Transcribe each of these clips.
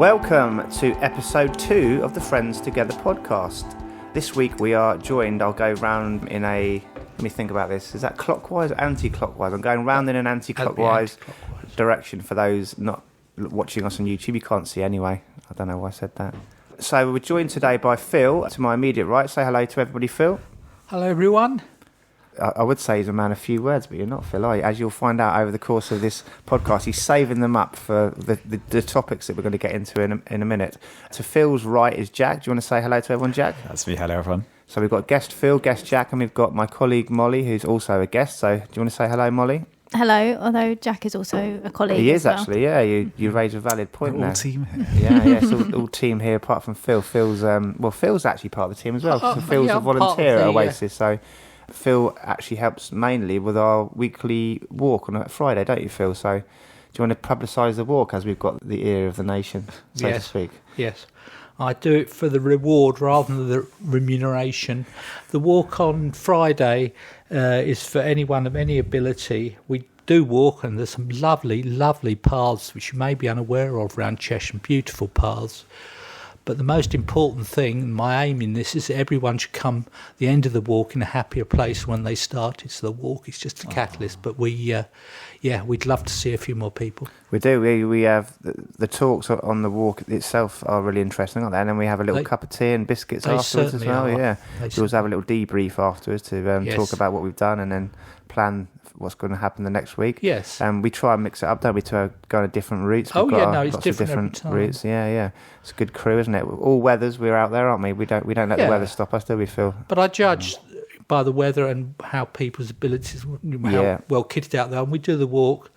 Welcome to episode 2 of the Friends2Gether podcast. This week we are joined, I'll go round in a, let me think about this, is that clockwise or anti-clockwise? I'm going round in an anti-clockwise direction for those not watching us on YouTube. You can't see anyway, I don't know why I said that. So we're joined today by Phil, to my immediate right. Say hello to everybody, Phil. Hello everyone. I would say he's a man of few words, but you're not, Phil, are you? As you'll find out over the course of this podcast, he's saving them up for the topics that we're going to get into in a minute. To Phil's right is Jack. Do you want to say hello to everyone, Jack? That's me. Hello, everyone. So we've got guest Phil, guest Jack, and we've got my colleague Molly, who's also a guest. So do you want to say hello, Molly? Hello, although Jack is also a colleague. He is well. Actually, yeah. You raise a valid point We're there. all team here. Yeah, it's all team here apart from Phil. Phil's actually part of the team as well. So Phil's a volunteer at Oasis, so Phil actually helps mainly with our weekly walk on a Friday, don't you, Phil? So do you want to publicise the walk as we've got the ear of the nation, so to speak? Yes. I do it for the reward rather than the remuneration. The walk on Friday is for anyone of any ability. We do walk, and there's some lovely, lovely paths which you may be unaware of around Cheshire, beautiful paths. But the most important thing, my aim in this, is that everyone should come the end of the walk in a happier place when they started. So the walk is just a catalyst. But we'd love to see a few more people. We do. We have the talks on the walk itself are really interesting, aren't they? And then we have a little cup of tea and biscuits afterwards as well. Yeah, we always have a little debrief afterwards to talk about what we've done and then plan what's going to happen the next week. Yes. And we try and mix it up, don't we, to go on different routes. It's lots different of different every time. routes. Yeah. It's a good crew, isn't it? All weathers, we're out there, aren't we? We don't let the weather stop us, do we, Phil? But I judge by the weather and how people's abilities, how well kitted out they are. And we do the walk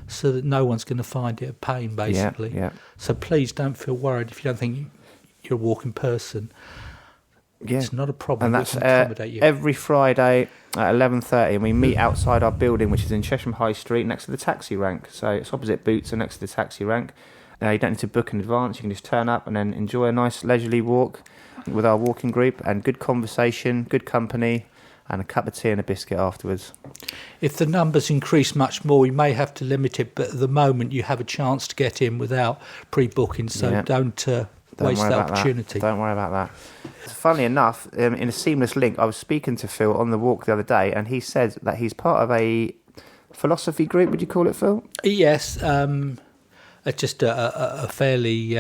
so that no one's going to find it a pain, basically. Yeah. So please don't feel worried if you don't think you're a walking person. Yeah. It's not a problem. And that's we can accommodate you. every Friday at 11:30, and we meet outside our building, which is in Chesham High Street, next to the taxi rank. So it's opposite Boots and next to the taxi rank. You don't need to book in advance. You can just turn up and then enjoy a nice leisurely walk with our walking group and good conversation, good company, and a cup of tea and a biscuit afterwards. If the numbers increase much more, we may have to limit it, but at the moment you have a chance to get in without pre-booking, so don't waste that opportunity. Don't worry about that. Funnily enough, in a seamless link, I was speaking to Phil on the walk the other day, and he said that he's part of a philosophy group, would you call it, Phil? Yes, just a fairly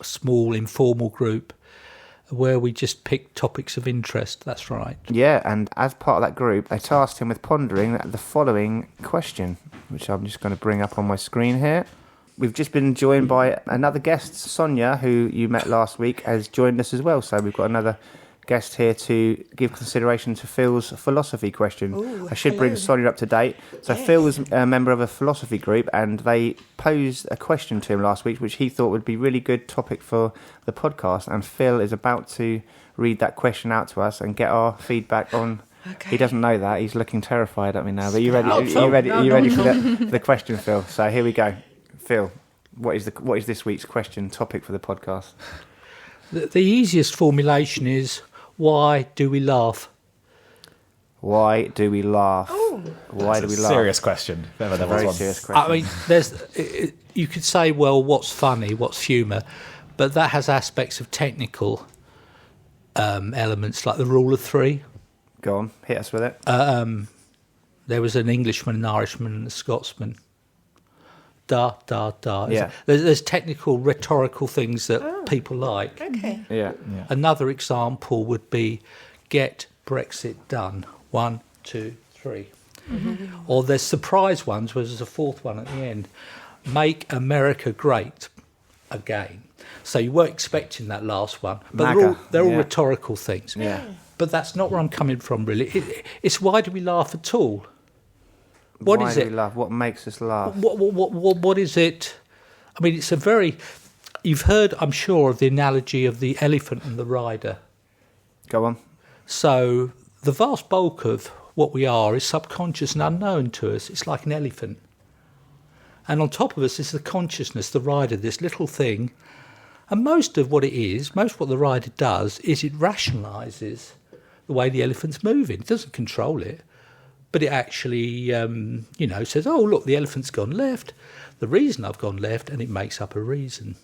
small, informal group where we just pick topics of interest, that's right. Yeah, and as part of that group, they tasked him with pondering the following question, which I'm just going to bring up on my screen here. We've just been joined by another guest, Sonia, who you met last week, has joined us as well. So we've got another guest here to give consideration to Phil's philosophy question. Ooh, I should bring Sonia up to date. So yes. Phil was a member of a philosophy group, and they posed a question to him last week, which he thought would be a really good topic for the podcast. And Phil is about to read that question out to us and get our feedback on. Okay. He doesn't know that. He's looking terrified at me now. But are you ready? Are you ready for the question, Phil? So here we go. Phil, what is this week's question topic for the podcast? The easiest formulation is, why do we laugh? Why do we laugh? Oh, why do we laugh? Serious question. Very serious question. I mean, you could say, well, what's funny, what's humour, but that has aspects of technical elements, like the rule of three. Go on, hit us with it. There was an Englishman, an Irishman, and a Scotsman. Da, da, da. Yeah. There's technical, rhetorical things that people like. Okay. Yeah. Another example would be, get Brexit done. 1, 2, 3. Mm-hmm. Or there's surprise ones, where there's a fourth one at the end. Make America great again. So you weren't expecting that last one. But they're all rhetorical things. Yeah. But that's not where I'm coming from, really. It's why do we laugh at all? Why do we laugh? What makes us laugh? What is it? I mean, it's a very... You've heard, I'm sure, of the analogy of the elephant and the rider. Go on. So the vast bulk of what we are is subconscious and unknown to us. It's like an elephant. And on top of us is the consciousness, the rider, this little thing. And most of what the rider does is it rationalises the way the elephant's moving. It doesn't control it. But it actually, says, oh, look, the elephant's gone left. The reason I've gone left, and it makes up a reason.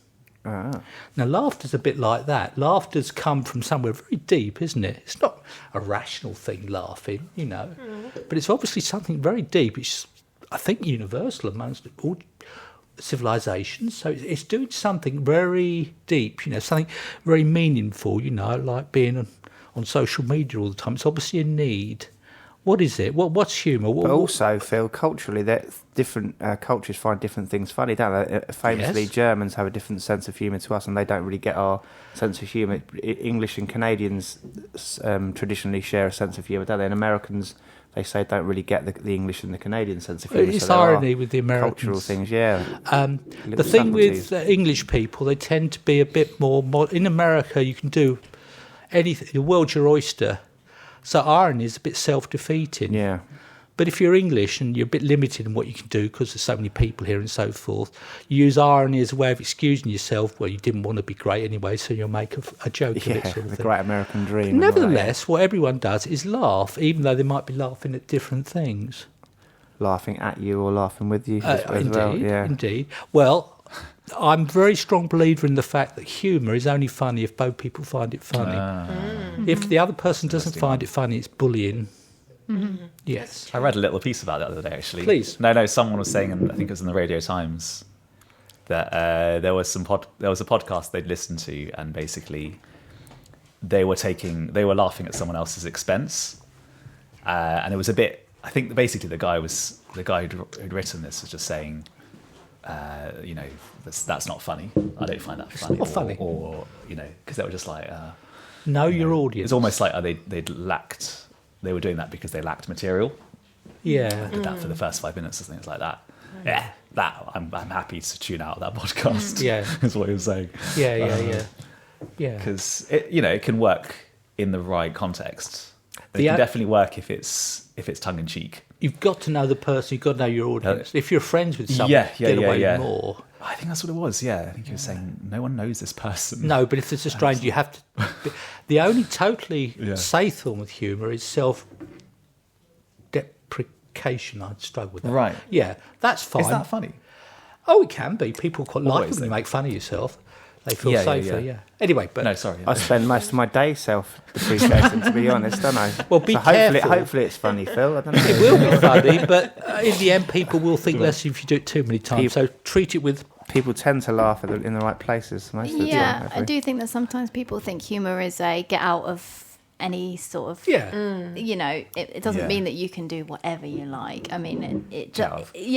Now, laughter's a bit like that. Laughter's come from somewhere very deep, isn't it? It's not a rational thing, laughing, but it's obviously something very deep. It's, I think, universal amongst all civilizations. So it's doing something very deep, something very meaningful, like being on social media all the time. It's obviously a need. What is it? What's humour? But also, Phil, culturally, that different cultures find different things funny, don't they? Famously, Germans have a different sense of humour to us, and they don't really get our sense of humour. English and Canadians traditionally share a sense of humour, don't they? And Americans, they say, don't really get the English and the Canadian sense of humour. It's so irony with the Americans. Cultural things, yeah. The thing with English people, they tend to be a bit more... In America, you can do anything. The world's your oyster. So irony is a bit self-defeating. Yeah. But if you're English and you're a bit limited in what you can do because there's so many people here and so forth, you use irony as a way of excusing yourself. Well, you didn't want to be great anyway, so you'll make a joke of it. Sort of the thing. great American dream. Nevertheless, what everyone does is laugh, even though they might be laughing at different things. Laughing at you or laughing with you as well. Yeah. Indeed. Well, I'm a very strong believer in the fact that humour is only funny if both people find it funny. If the other person doesn't find it funny, it's bullying. Mm-hmm. Yes. I read a little piece about that the other day, actually. Please. No, someone was saying, and I think it was in the Radio Times, that there was a podcast they'd listened to, and basically they were laughing at someone else's expense, and it was a bit. I think basically the guy who'd written this was just saying, that's not funny. I don't find that funny. It's not funny. Or because they were just like, know your audience. It's almost like they were doing that because they lacked material. Yeah. Did that for the first 5 minutes or things like that. Yeah, I'm happy to tune out that podcast. Yeah, is what he was saying. Yeah. Because it can work in the right context. It can definitely work if it's tongue in cheek. You've got to know the person. You've got to know your audience. If you're friends with someone, get away more. I think that's what it was. Yeah, I think he was saying no one knows this person. No, but if it's a stranger, you have to. The only totally safe form of humour is self-deprecation. I'd struggle with that. Right. Yeah, that's fine. Is that funny? Oh, it can be. People quite like it when you make fun of yourself. They feel safer. Yeah. Anyway, but no, sorry. I spend most of my day self-depreciating, to be honest, don't I? Well, be careful. Hopefully it's funny, Phil. I don't know. It will be funny, but in the end, people will think less if you do it too many times. So treat it with. People tend to laugh in the right places most of the time. Yeah, I do think that sometimes people think humour is a get out of any sort of. Yeah. It doesn't mean that you can do whatever you like. I mean, exactly.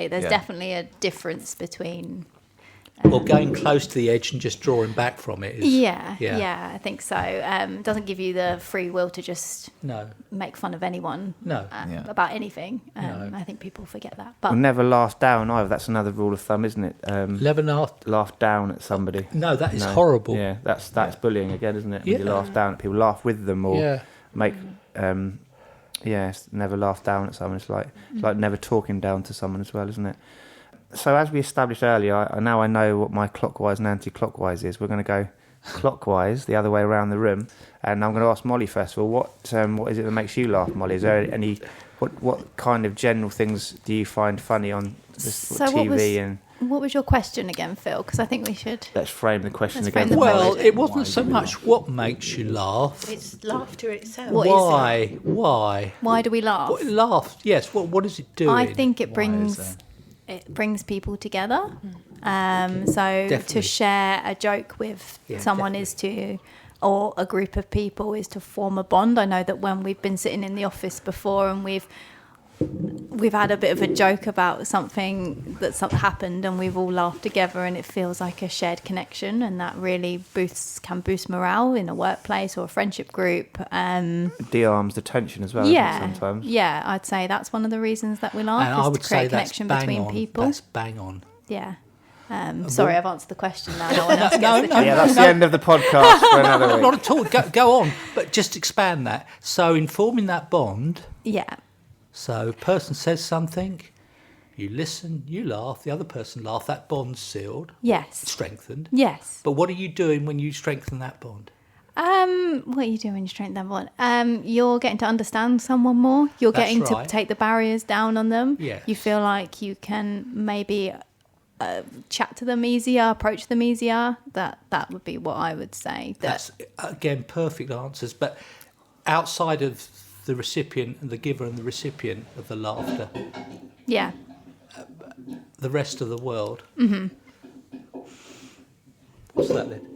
There's definitely a difference between. Or going close to the edge and just drawing back from it. Yeah, I think so. Doesn't give you the free will to just make fun of anyone about anything. I think people forget that. But we'll never laugh down either. That's another rule of thumb, isn't it? Never laugh down at somebody. No, that is horrible. Yeah, that's bullying again, isn't it? When you laugh down at people, laugh with them or make... never laugh down at someone. It's like never talking down to someone as well, isn't it? So as we established earlier, now I know what my clockwise and anti-clockwise is. We're going to go clockwise, the other way around the room, and I'm going to ask Molly first of all, what is it that makes you laugh, Molly? Is there any what kind of general things do you find funny on TV? What was your question again, Phil? Because I think we should... Let's frame the question again. Well, it wasn't so much what makes you laugh. It's laughter itself. Why? Why do we laugh? Laugh, yes. What does it do? I think it brings people together. Definitely. To share a joke with someone or a group of people is to form a bond. I know that when we've been sitting in the office before and we've had a bit of a joke about something that's happened and we've all laughed together and it feels like a shared connection, and that really can boost morale in a workplace or a friendship group. De-arms the tension as well, sometimes. Yeah, I'd say that's one of the reasons that we laugh, and is to create a connection between people. That's bang on. Yeah. Sorry, I've answered the question now. No one else gets the question. Yeah, that's the end of the podcast for another week. Not at all. Go on, but just expand that. So in forming that bond... Yeah. So a person says something, you listen, you laugh, the other person laughs, that bond's sealed. Yes. It's strengthened. Yes. But what are you doing when you strengthen that bond? What are you doing when you strengthen that bond? You're getting to understand someone more. You're getting to take the barriers down on them. Yes. You feel like you can maybe chat to them easier, approach them easier. That would be what I would say. That's, again, perfect answers. But outside of the recipient and the giver and the recipient of the laughter, yeah, the rest of the world. What's that then?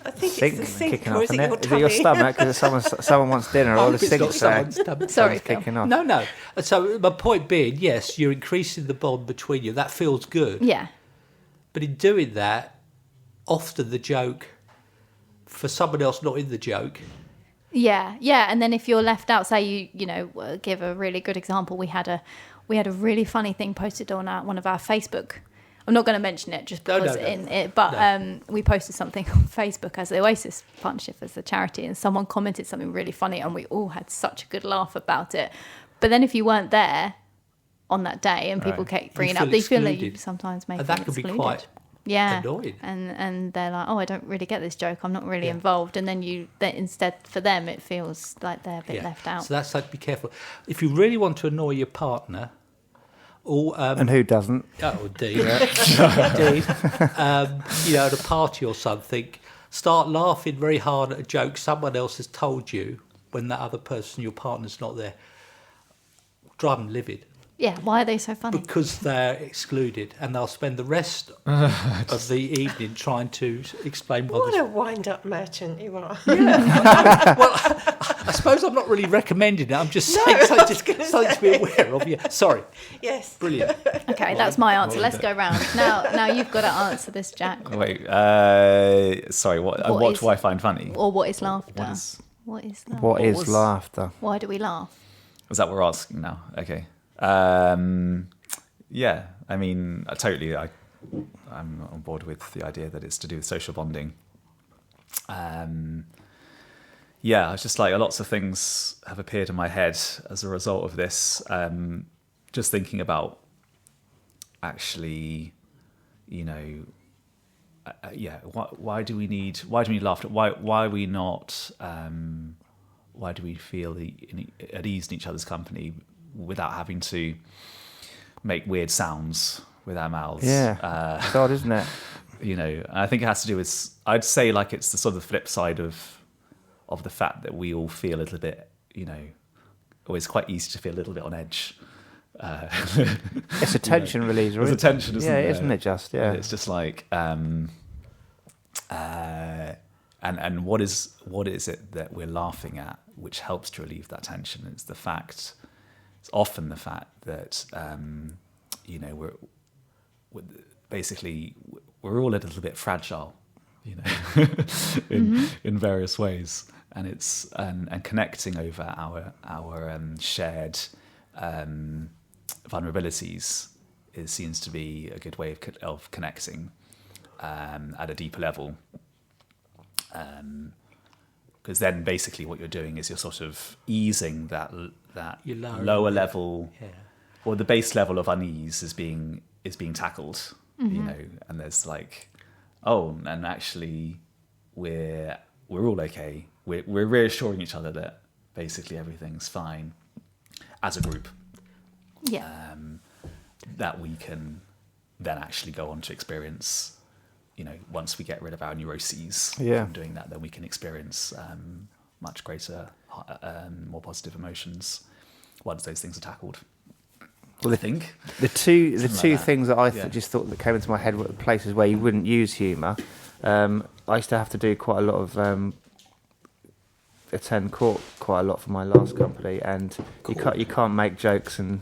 I think it's the sink, kicking or off, is it isn't your it? Is it your tummy? stomach? Because someone wants dinner, or the It's not sink's there. someone's stomach. Sorry, Phil. Kicking off. No. So my point being, yes, you're increasing the bond between you. That feels good. Yeah. But in doing that, often the joke, for someone else not in the joke, Yeah, and then if you're left out, say you know, give a really good example. We had a really funny thing posted on one of our Facebook. I'm not going to mention it just because in it, but we posted something on Facebook as the Oasis Partnership, as the charity, and someone commented something really funny, and we all had such a good laugh about it. But then if you weren't there on that day and people kept bringing it up, they feel like you sometimes make that could be quite annoying. And they're like, oh, I don't really get this joke, I'm not really involved, and then instead for them it feels like they're a bit left out. So that's like, be careful if you really want to annoy your partner. Or, And who doesn't? Oh, indeed. Indeed. At a party or something, start laughing very hard at a joke someone else has told you when that other person, your partner's not there. Drive them livid. Yeah, why are they so funny? Because they're excluded, and they'll spend the rest of the evening trying to explain why. What a wind-up merchant you are. Yeah. Well, I suppose I'm not really recommending it. I'm just saying something to be aware of. Yeah. Sorry. Yes. Brilliant. Okay, that's my answer. Let's go round. Now you've got to answer this, Jack. Wait, sorry, what do I find funny? Or what is laughter? What is laughter? What is laughter? Why do we laugh? Is that what we're asking now? Okay. Yeah, I mean, I'm on board with the idea that it's to do with social bonding. Yeah, it's just like lots of things have appeared in my head as a result of this. Just thinking about actually, why do we need laughter? Why are we not? Why do we feel at ease in each other's company without having to make weird sounds with our mouths? Yeah, it's odd, isn't it? I think it has to do with, I'd say like it's the sort of flip side of the fact that we all feel a little bit, always quite easy to feel a little bit on edge. It's a tension releaser. It's a tension, isn't it? Yeah, isn't it just? Yeah. And it's just like, and what is it that we're laughing at which helps to relieve that tension? It's often the fact that we're all a little bit fragile, in various ways, and it's and connecting over our shared vulnerabilities seems to be a good way of connecting at a deeper level. Because then basically what you're doing is you're sort of easing that lower level, or the base level of unease is being tackled, and there's like, and actually we're all okay. We're reassuring each other that basically everything's fine as a group. Yeah. That we can then actually go on to experience. Once we get rid of our neuroses from doing that, then we can experience much greater, more positive emotions once those things are tackled. Well, I think the two things that I just thought that came into my head were places where you wouldn't use humour. I used to have to do quite a lot of attend court quite a lot for my last company, and you can't make jokes and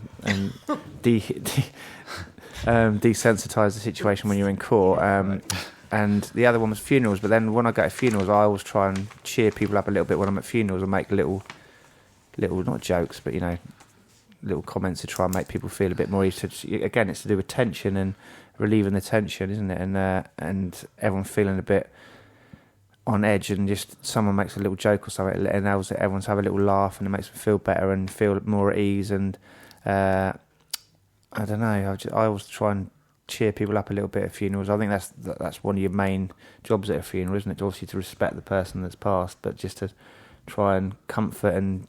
desensitise the situation when you're in court. And the other one was funerals. But then when I go to funerals, I always try and cheer people up a little bit when I'm at funerals and make little not jokes, but little comments to try and make people feel a bit more easy. Again, it's to do with tension and relieving the tension, isn't it? And everyone feeling a bit on edge, and just someone makes a little joke or something, and everyone have a little laugh, and it makes them feel better and feel more at ease. And I don't know. I always try and cheer people up a little bit at funerals. I think that's one of your main jobs at a funeral, isn't it? Obviously to respect the person that's passed, but just to try and comfort and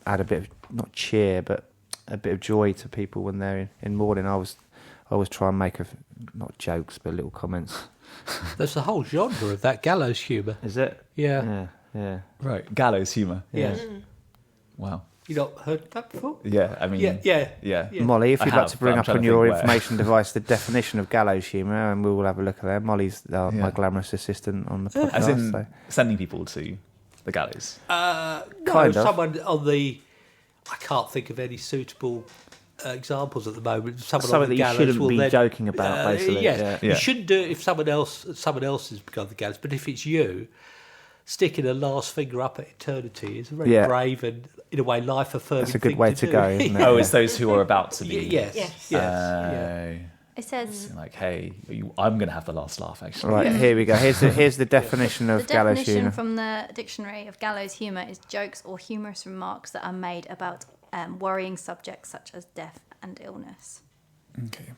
add a bit of, not cheer, but a bit of joy to people when they're in mourning. I I always try and make not jokes but little comments. There's a whole genre of that gallows humour. Is it? Yeah. Yeah. Right, gallows humour. Yeah. Wow. You not heard that before? Yeah, I mean, Yeah. Molly, if I you'd have, like to but bring I'm up trying on to your think where. information device the definition of gallows humour, and we will have a look at that. Molly's my glamorous assistant on the podcast. As in sending people to the gallows. Kind of. Someone on the... I can't think of any suitable examples at the moment. Someone on Something the that you gallows shouldn't will be then, joking about, basically. Yes, Yeah. you shouldn't do it if someone else has begun the gallows. But if it's you, sticking a last finger up at eternity is a very brave and, in a way, life-affirming thing That's a good way to go, isn't it? Oh, it's those who are about to be. Yes. It says Like, hey, I'm going to have the last laugh, actually. Right, here we go. Here's the definition the of gallows definition humour. from the dictionary of gallows humour is jokes or humorous remarks that are made about worrying subjects such as death and illness. Okay.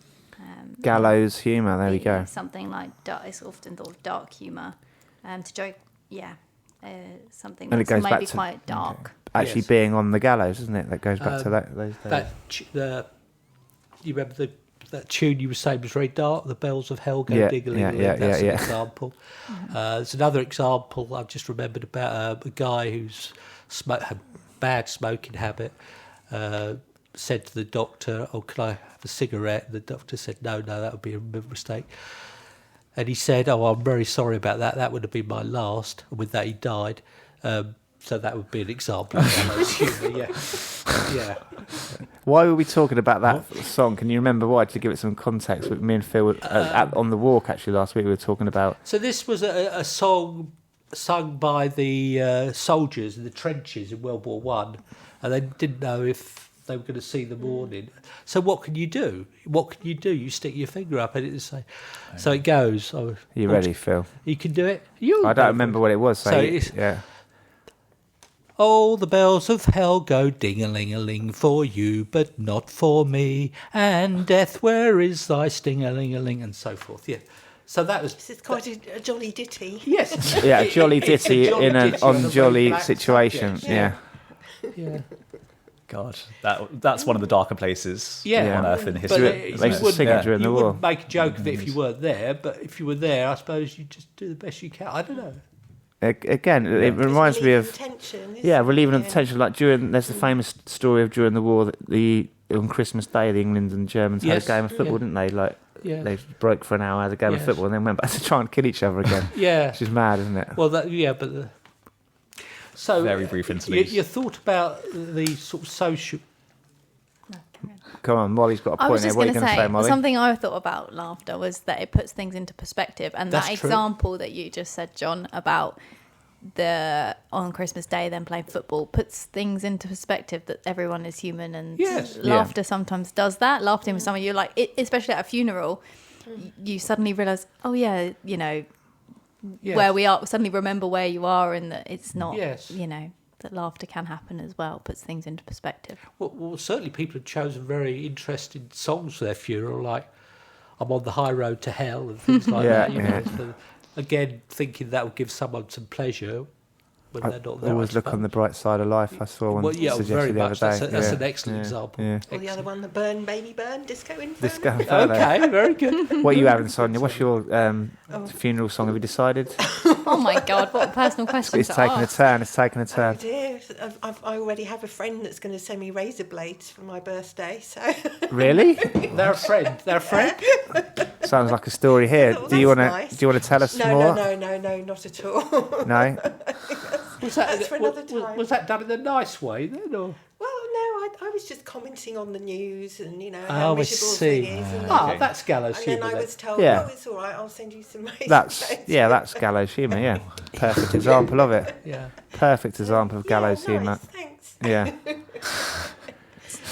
Gallows humour, there we go. Something like it's often thought of dark humour. To joke, something And it that's goes back maybe to- quite dark. Actually Yes. being on the gallows, isn't it? That goes back to those days. You remember that tune you were saying was very dark, The Bells of Hell Go Yeah, Diggling. yeah, That's yeah. an example. There's another example I've just remembered about a guy who's had bad smoking habit. Said to the doctor, "Oh, can I have a cigarette?" And the doctor said, "No, that would be a mistake." And he said, "Oh, I'm very sorry about that. That would have been my last." And with that, he died. So that would be an example of gallows humour. Yeah. Why were we talking about that song? Can you remember why? To give it some context, with me and Phil on the walk actually last week, we were talking about. So this was a song sung by the soldiers in the trenches in World War One, and they didn't know if they were going to see the morning. So what can you do? You stick your finger up and it say. So it goes. Are you ready, Phil? You can do it. I don't remember what it was. So it's, "Oh, the bells of hell go ding-a-ling-a-ling for you, but not for me. And death, where is thy sting-a-ling-a-ling?" and so forth. Yeah. So that was. This is quite a jolly ditty. Yes. Yeah, a jolly It's a ditty jolly in an ditty on a very unjolly black situation. subject. Yeah. God, that's one of the darker places Yeah. on Earth in But history. They used to sing it during the you war. wouldn't make a joke of it if you weren't there, but if you were there, I suppose you just do the best you can. I don't know. Again, it reminds me of relieving the tension. Like there's the famous story of during the war that on Christmas Day, the England and Germans had a game of football, didn't they? Like they broke for an hour, had a game of football, and then went back to try and kill each other again. Which is mad, isn't it? Well, so Very brief interlude. You thought about the sort of social. Come on, Molly's got a I point was here. just What are you going going to to say, say, Molly? something I thought about laughter was that it puts things into perspective. And That's that true. example that you just said, John, about on Christmas Day then playing football puts things into perspective that everyone is human, and laughter sometimes does that. Laughing with someone, you're like, especially at a funeral, you suddenly realise, oh yeah, where we are, suddenly remember where you are, and that it's not, that laughter can happen as well, puts things into perspective. Well, certainly people have chosen very interesting songs for their funeral, like "I'm on the high road to hell" and things like that. So, again, thinking that will give someone some pleasure when they're not there. Always look on the bright side of life. I saw one suggested very the other much. day. That's an excellent example. Yeah. Or the other one, the Burn Baby Burn, Disco Inferno. Disco Inferno. Okay, very good. What are you having, Sonia? What's your funeral song? Have you decided? Oh my God, what a personal question It's to taking a ask. turn. It's taking a Oh turn. dear, I already have a friend that's going to send me razor blades for my birthday, so... Really? They're a friend. Sounds like a story here. Oh, Do you want that's to nice. tell us No, more? no, not at all. No? That's for another time. Was that done in a nice way then, or? Well, no, I was just commenting on the news and, how I miserable see. thing is. And, That's gallows and then humour. I was told, Yeah. it's all right, I'll send you some razor That's blades. gallows humour. Yeah, perfect example of it. Yeah. Perfect example of gallows nice, humour. Thanks. Yeah.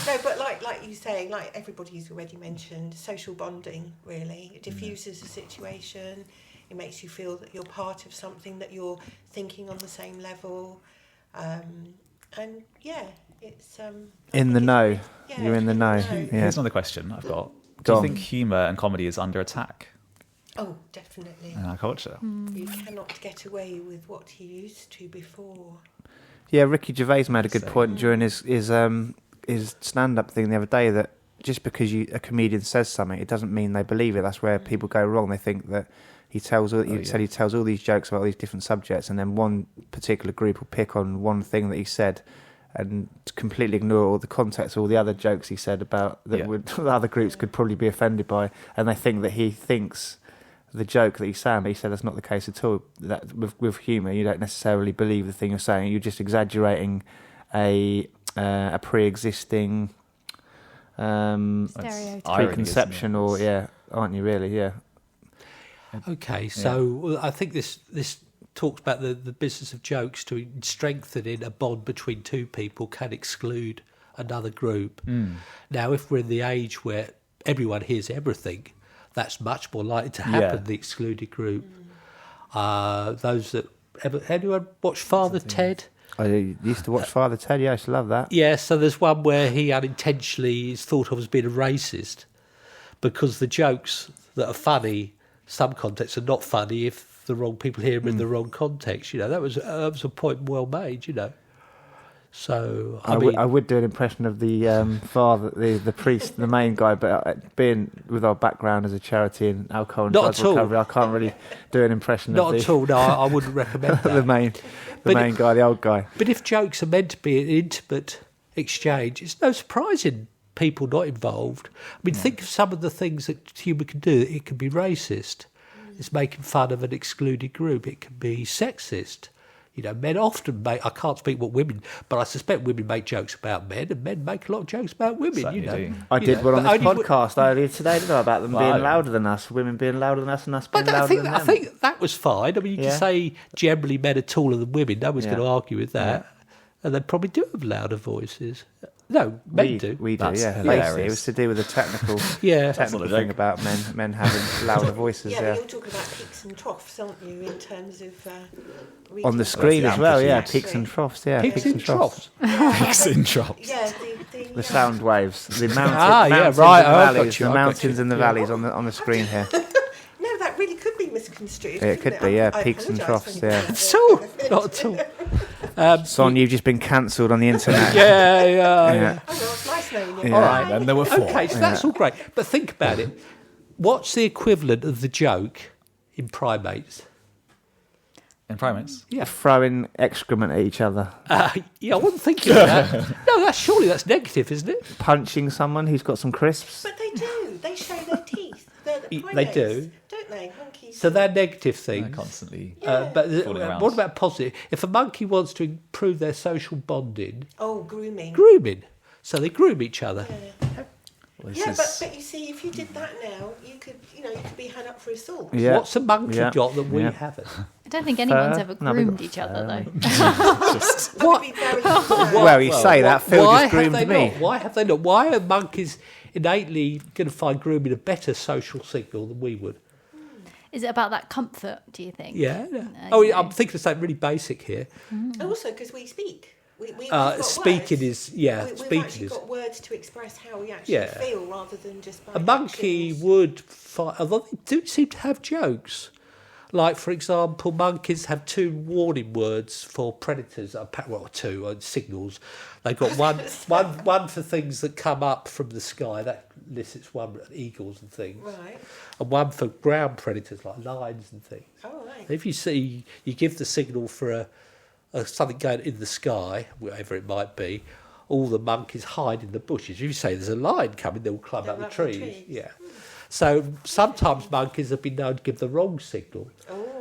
No, but like you say, like everybody's already mentioned, social bonding really. It diffuses the situation. It makes you feel that you're part of something, that you're thinking on the same level. And yeah, it's... In the know. Yeah, You're in the know. know. Yeah. Here's another question I've got. Do Go you on. think humour and comedy is under attack Oh, definitely. in our culture? You cannot get away with what he used to before. Yeah, Ricky Gervais made a good point during his stand-up thing the other day that just because a comedian says something, it doesn't mean they believe it. That's where people go wrong. They think that he tells all these jokes about all these different subjects, and then one particular group will pick on one thing that he said and completely ignore all the context, all the other jokes he said about that the other groups could probably be offended by, and they think that he thinks the joke that he's saying, but he said that's not the case at all. That with humour, you don't necessarily believe the thing you're saying. You're just exaggerating a pre-existing stereotype, preconception, aren't you really? Yeah. Okay, so I think this talks about the business of jokes to strengthening a bond between two people can exclude another group. Now, if we're in the age where everyone hears everything, that's much more likely to happen, the excluded group. Those that... Anyone watch Father Ted? I used to watch Father Ted, I used to love that. Yeah, so there's one where he unintentionally is thought of as being a racist because the jokes that are funny, some contexts are not funny if the wrong people hear him in the wrong context. That was a point well made, So I would do an impression of the father, the priest, the main guy, but being with our background as a charity in alcohol and drug recovery, I can't really do an impression of at all. No, I wouldn't recommend that. the main guy, the old guy. But if jokes are meant to be an intimate exchange, it's no surprising people not involved. I mean, think of some of the things that humour can do. It can be racist. It's making fun of an excluded group. It can be sexist. Men often make... I can't speak what women... But I suspect women make jokes about men, and men make a lot of jokes about women, do. I did one on this podcast earlier today, didn't I, about them being louder than us, women being louder than us, and us being louder than them. I think that was fine. I mean, you can say generally men are taller than women. No one's going to argue with that. And they probably do have louder voices. No, men do. We do, That's Basically, it was to do with the technical thing about men having louder voices. Yeah, but you're talking about peaks and troughs, aren't you, in terms of... on the screen as well, peaks and troughs, Peaks and troughs. Peaks and troughs. Yeah, the sound waves, the mountains and the valleys on the screen here. No, that really could be misconstrued. It could be, peaks and troughs, Not at all. Son, you've just been cancelled on the internet. Oh, well, it's nice knowing you. All right, and there were 4. Okay, so that's all great. But think about it. What's the equivalent of the joke in primates? In primates? Yeah. Throwing excrement at each other. I wasn't thinking of that. No, surely that's negative, isn't it? Punching someone who's got some crisps. But they do. They show their teeth. The They do. Don't they? Monkeys. So they're negative things. They're constantly But falling around. what about positive? If a monkey wants to improve their social bonding... grooming. So they groom each other. Yeah. But you see, if you did that now, you could be had up for assault. Yeah. What's a monkey got that we haven't? I don't think anyone's ever groomed each other, though. Well, you say that. Phil just groomed me. Why have they not? Why are monkeys innately going to find grooming a better social signal than we would? Is it about that comfort, do you think? Yeah. I'm thinking of something really basic here. And also because we speak. Speaking words. We've actually got words to express how we actually feel rather than just by a monkey actions. would fight, although they do seem to have jokes. Like, for example, monkeys have 2 warning words for predators. Two signals. They've got one for things that come up from the sky. That elicits one, eagles and things. Right. And one for ground predators, like lions and things. Oh, right. If you give the signal for something going in the sky, whatever it might be, all the monkeys hide in the bushes. If you say there's a lion coming, they'll climb up the trees. Yeah. So sometimes monkeys have been known to give the wrong signal,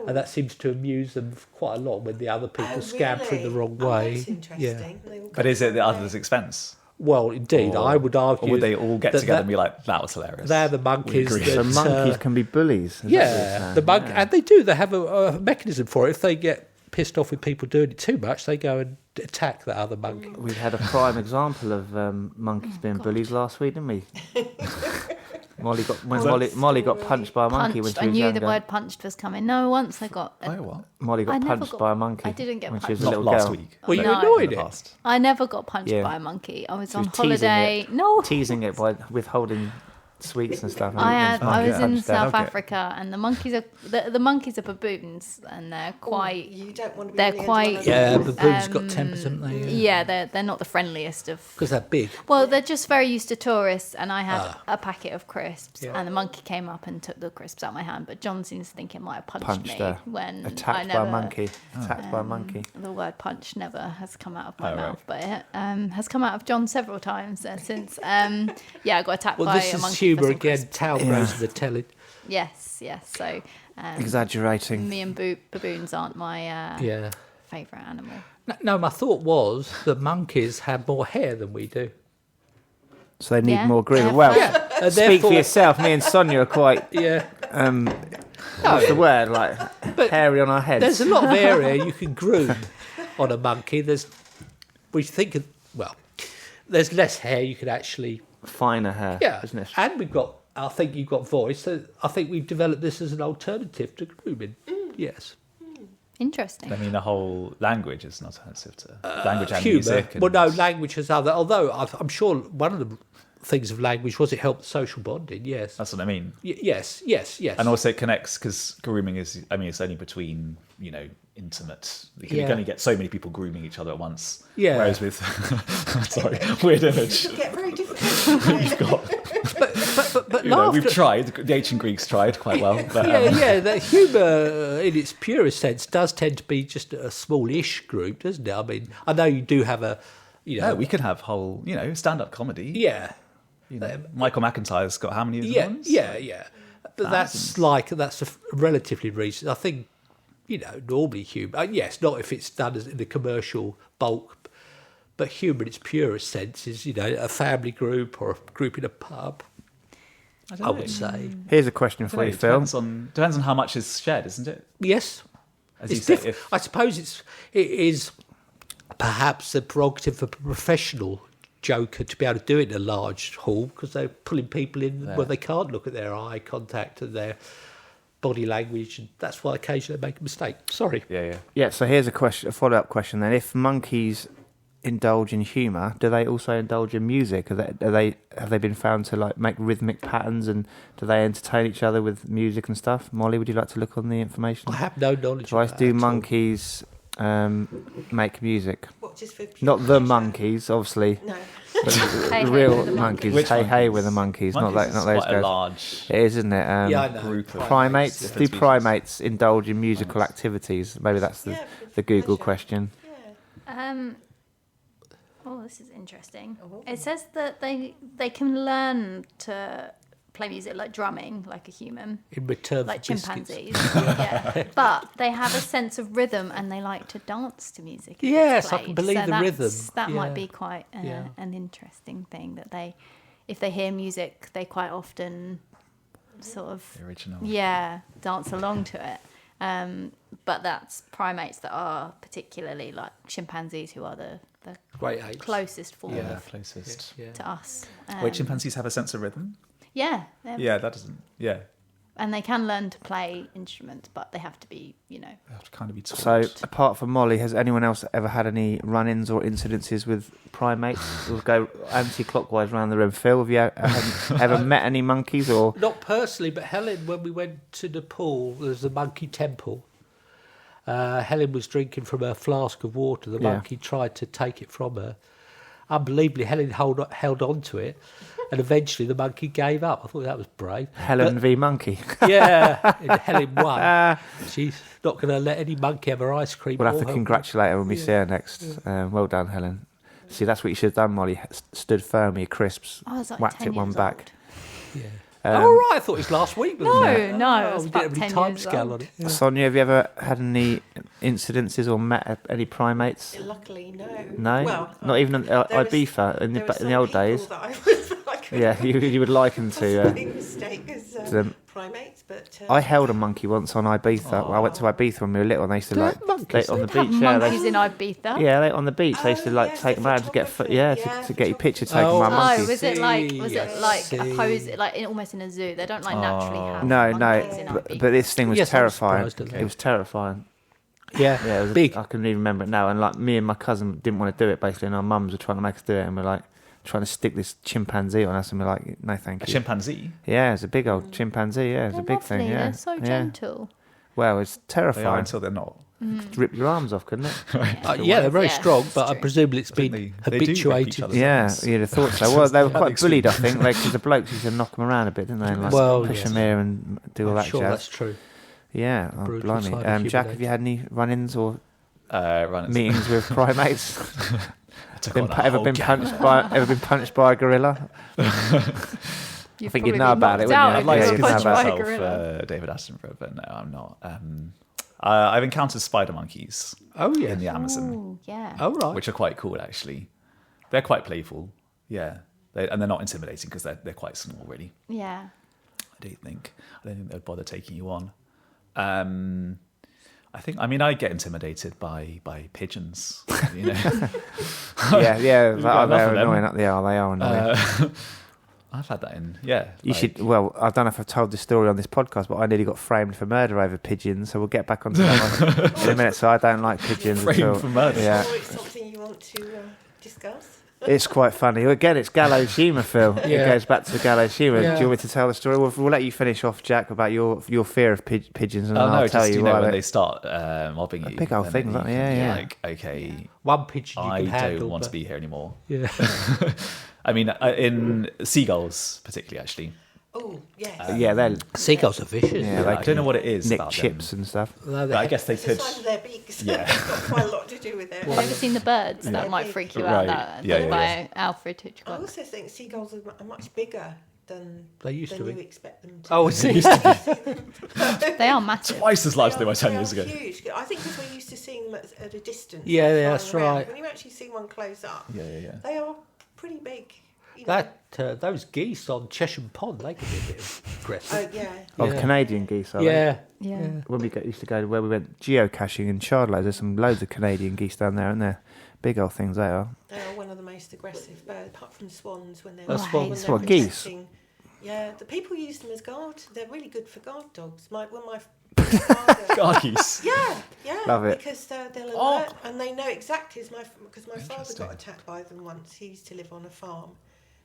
and that seems to amuse them quite a lot when the other people scamper in the wrong way. That's interesting. But is it the other's expense? Well, indeed, I would argue. Or would they all get together and be like, "That was hilarious"? They're the monkeys. So monkeys can be bullies. And they do. They have a mechanism for it. If they get pissed off with people doing it too much, they go and attack that other monkey. We've had a prime example of monkeys being bullies last week, didn't we? Molly got punched by a monkey when she was I knew younger. the word punched was coming. No, once I got... Molly got punched by a monkey. I didn't get when punched. She was a little last girl. week. Were you annoyed it? I never got punched by a monkey. I was on Teasing holiday. it, No. teasing it by withholding sweets and stuff. I was in South Okay. Africa, and the monkeys are baboons, and they're quite. You don't want to be They're on the quite- end of one of Yeah, those. baboons got tempers, haven't they? Yeah, they're not the friendliest of. Because they're big. Well, they're just very used to tourists, and I had a packet of crisps, Yeah. and the monkey came up and took the crisps out of my hand. But John seems to think it might have punched me her. when Attacked by a monkey. Attacked by a monkey. The word punch never has come out of my Oh, right. mouth, but it has come out of John several times since. I got attacked Well, by this a is monkey. humour for some again. crisps. Town roses are telling. Yes. So Exaggerating. me and baboons aren't my Yeah. favourite animal. No, my thought was that monkeys have more hair than we do. So they need Yeah. more grooming. Yeah. Well, Yeah, and speak therefore- for yourself. Me and Sonia are quite, Yeah. what's the word, like But hairy on our heads. there's a lot of area you can groom on a monkey. There's less hair you can actually. Finer hair, Yeah, isn't it? and we've got. I think you've got voice. So I think we've developed this as an alternative to grooming. Yes. Interesting. I mean, the whole language is an alternative to language and Humour. music. And Well, no, language has other. Although I'm sure one of the things of language was it helped social bonding. Yes. that's what I mean. Yes. And also it connects because grooming is, I mean, it's only between, intimate. You can only get so many people grooming each other at once. Yeah. Whereas with, sorry, weird image. It get very difficult. but We've laughter. tried, the ancient Greeks tried quite well. But, Yeah, that humour in its purest sense does tend to be just a smallish group, doesn't it? I mean, I know you do have a, no, we could have whole, stand-up comedy. yeah, Michael McIntyre's got how many of yeah, them? yeah. But that's a relatively recent. I think, normally humour. Yes, not if it's done as in a commercial bulk, but humour in its purest sense is, a family group or a group in a pub. I would say Here's a question for you, Phil. Depends on how much is shared, isn't it? yes. As you It's say, different. I suppose it is perhaps a prerogative of a professional joker to be able to do it in a large hall because they're pulling people in where they can't look at their eye contact and their body language, and that's why occasionally they make a mistake. Sorry. Yeah. Yeah, so here's a follow-up question then. If monkeys indulge in humour, do they also indulge in music? Have they been found to like make rhythmic patterns, and do they entertain each other with music and stuff? Molly, would you like to look on the information? I have no knowledge Twice of that do at all. monkeys make music? What, just for Not the pleasure? monkeys, obviously. No. But Hey, the hey real with the monkeys. Which Hey, monkeys? with the monkeys, not Monkeys is those quite a guys. large It is, isn't it? Yeah, I know. group of Primates. Do different species. primates indulge in musical activities? Maybe that's the Google pleasure. question. Yeah. This is interesting. It says that they can learn to play music like drumming, like a human, in return like for biscuits. chimpanzees. Yeah. But they have a sense of rhythm and they like to dance to music. if it's Yes, I can played. believe So the rhythm. That Yeah. might be quite Yeah. an interesting thing that if they hear music, they quite often sort of The original. dance along to it. But that's primates that are particularly like chimpanzees, who are the Great apes. closest form Yeah, closest. Yeah. to us. Wait, chimpanzees have a sense of rhythm? Yeah, Yeah, that doesn't. Yeah, and they can learn to play instruments, but they have to be, they have to kind of be taught. So, apart from Molly, has anyone else ever had any run-ins or incidences with primates? We'll go anti-clockwise around the room. Phil, have you ever met any monkeys or? Not personally, but Helen, when we went to Nepal, there's the monkey temple. Helen was drinking from her flask of water. The monkey tried to take it from her. Unbelievably, Helen held on to it, and eventually the monkey gave up. I thought that was brave. Helen v Monkey. Yeah, and Helen won. She's not going to let any monkey have her ice cream. We'll have or to her- congratulate her when we see her next. Well done, Helen. See, that's what you should have done, Molly. Stood firm with your crisps, I was like whacked 10 it one years back. Yeah. Um, Oh, right, I thought it was last week. wasn't it? No, it Oh, was we about didn't have 10 any time years scale old. on it. Yeah. Sonia, have you ever had any incidences or met any primates? Luckily, no. No, Well, not even in there was- Ibiza in there were the some old people days. that I was like, Yeah, you would liken to. possibly mistake as them. primates, but I held a monkey once on Ibiza. I went to Ibiza when we were little, and they used to They like have monkeys, on the Have beach. Yeah, monkeys they, in Ibiza? yeah, they on the beach. They used to Oh, like yes, take the them around to get photographer. to get your picture taken Oh, by oh, monkeys. Was it like I a see. pose almost in a zoo? They don't like naturally have No, monkeys in but Ibiza. this thing was Yes, I'm terrifying. surprised at that. It was terrifying. Yeah, Yeah, it was big. I can even remember it now. And like me and my cousin didn't want to do it basically, and our mums were trying to make us do it, and we're like, trying to stick this chimpanzee on us, and we're like, no, thank you. A chimpanzee? Yeah, it's a big old chimpanzee. Yeah, it's a big thing. Yeah, They're so gentle. Well, it's They are terrifying. until they're not. Could rip your arms off, couldn't it? They're very Yeah, strong, it's but I true. presume it's I think been they do rip each habituated. other's Yeah, arms. you'd have thought so. Well, they were Had quite bullied, I experience. think, because the blokes used to knock them around a bit, didn't they? And, like, Well, push yes. them here and do all I'm that sure jazz. that's true. Yeah, oh, Brutal blimey. side of human Jack, have nature. you had any run-ins or Run meetings with primates? took on a Ever whole been gang punched of by a gorilla? I think you'd know about it, wouldn't you? I'd like Yeah, to you can consider have myself David Attenborough, but no, I'm not. I've encountered spider monkeys Oh, yeah. in the Amazon, Ooh, yeah. Oh, right. which are quite cool, actually. They're quite playful, yeah, and they're not intimidating because they're quite small, really. Yeah. I don't think they'd bother taking you on. I get intimidated by pigeons. You know, Yeah, got they're enough of them. annoying. They are annoying. I've had that in. Yeah, You should. Well, I don't know if I've told this story on this podcast, but I nearly got framed for murder over pigeons. So we'll get back onto that one in a minute. So I don't like pigeons at Framed all. for murder. Yeah, Or it's something you want to discuss. it's quite funny. Again, it's gallows humour, Phil. It Yeah. goes back to the gallows humour. Yeah. Do you want me to tell the story? We'll let you finish off, Jack, about your fear of pigeons, and Oh I'll no, tell just you when why. they start mobbing you. big old then things, you aren't they? can be Yeah. Like, okay, One pigeon you I can handle. don't want to but- be here anymore. Yeah. I mean, in seagulls, particularly, actually. Oh, yes. Yeah, they're Seagulls are vicious. Yeah, they I don't know what it is nick about chips them. and stuff. No, But I guess they It's the could. size of their beaks. Yeah. It's got quite a lot to do with their Have you ever seen the birds? That Yeah. might freak you Right. out. That Yeah, done yeah, by yeah. Alfred I Hitchcock. also think seagulls are much bigger than They used to you be. expect them to Oh, be. see. They are massive. Twice as large as they were 10 They are years ago. huge. I think because we're used to seeing them at a distance. Yeah, like, yeah, flying that's around. right. When you actually see one close up, Yeah. they are pretty big. You know. Those geese on Cheshire Pond, they can be a bit aggressive. Oh, yeah. Oh, Yeah. Canadian geese, are they? Yeah. Yeah. When we used to go where we went geocaching in Chardlow, there's some loads of Canadian geese down there, and they're big old things. They are. They are one of the most aggressive birds, apart from swans when they're Oh, swans. when they're What, geese? protecting. Yeah, the people use them as guard. They're really good for guard dogs. My father. Gargies. Yeah, Love it. because they'll Oh. alert and they know exactly. Because my father Interesting. got attacked by them once. He used to live on a farm,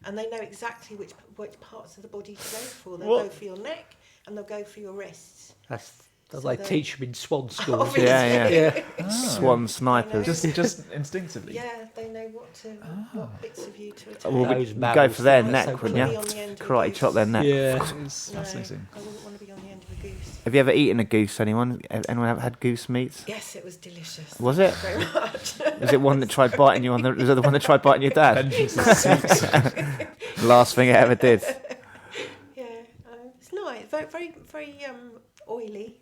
and they know exactly which parts of the body to go for. They'll What? go for your neck and they'll go for your wrists. That's So they they- teach them in swan schools. Obviously. Yeah. Yeah. Swan snipers. Just instinctively. Yeah, they know what bits of you to attack. Well, Those we'd go mammals, for their they're neck, so wouldn't Be you? on the end of a Karate goose. chop their neck. Yeah. It's No, fascinating. I wouldn't want to be on the end of a goose. Have you ever eaten a goose? Anyone ever had goose meat? Yes, it was delicious. Was it? Very much. Was it one that tried biting you on the? Was it the one that tried biting your dad? Vengeance is sweet. Last thing it ever did. Yeah, it's nice. Very, very, very oily.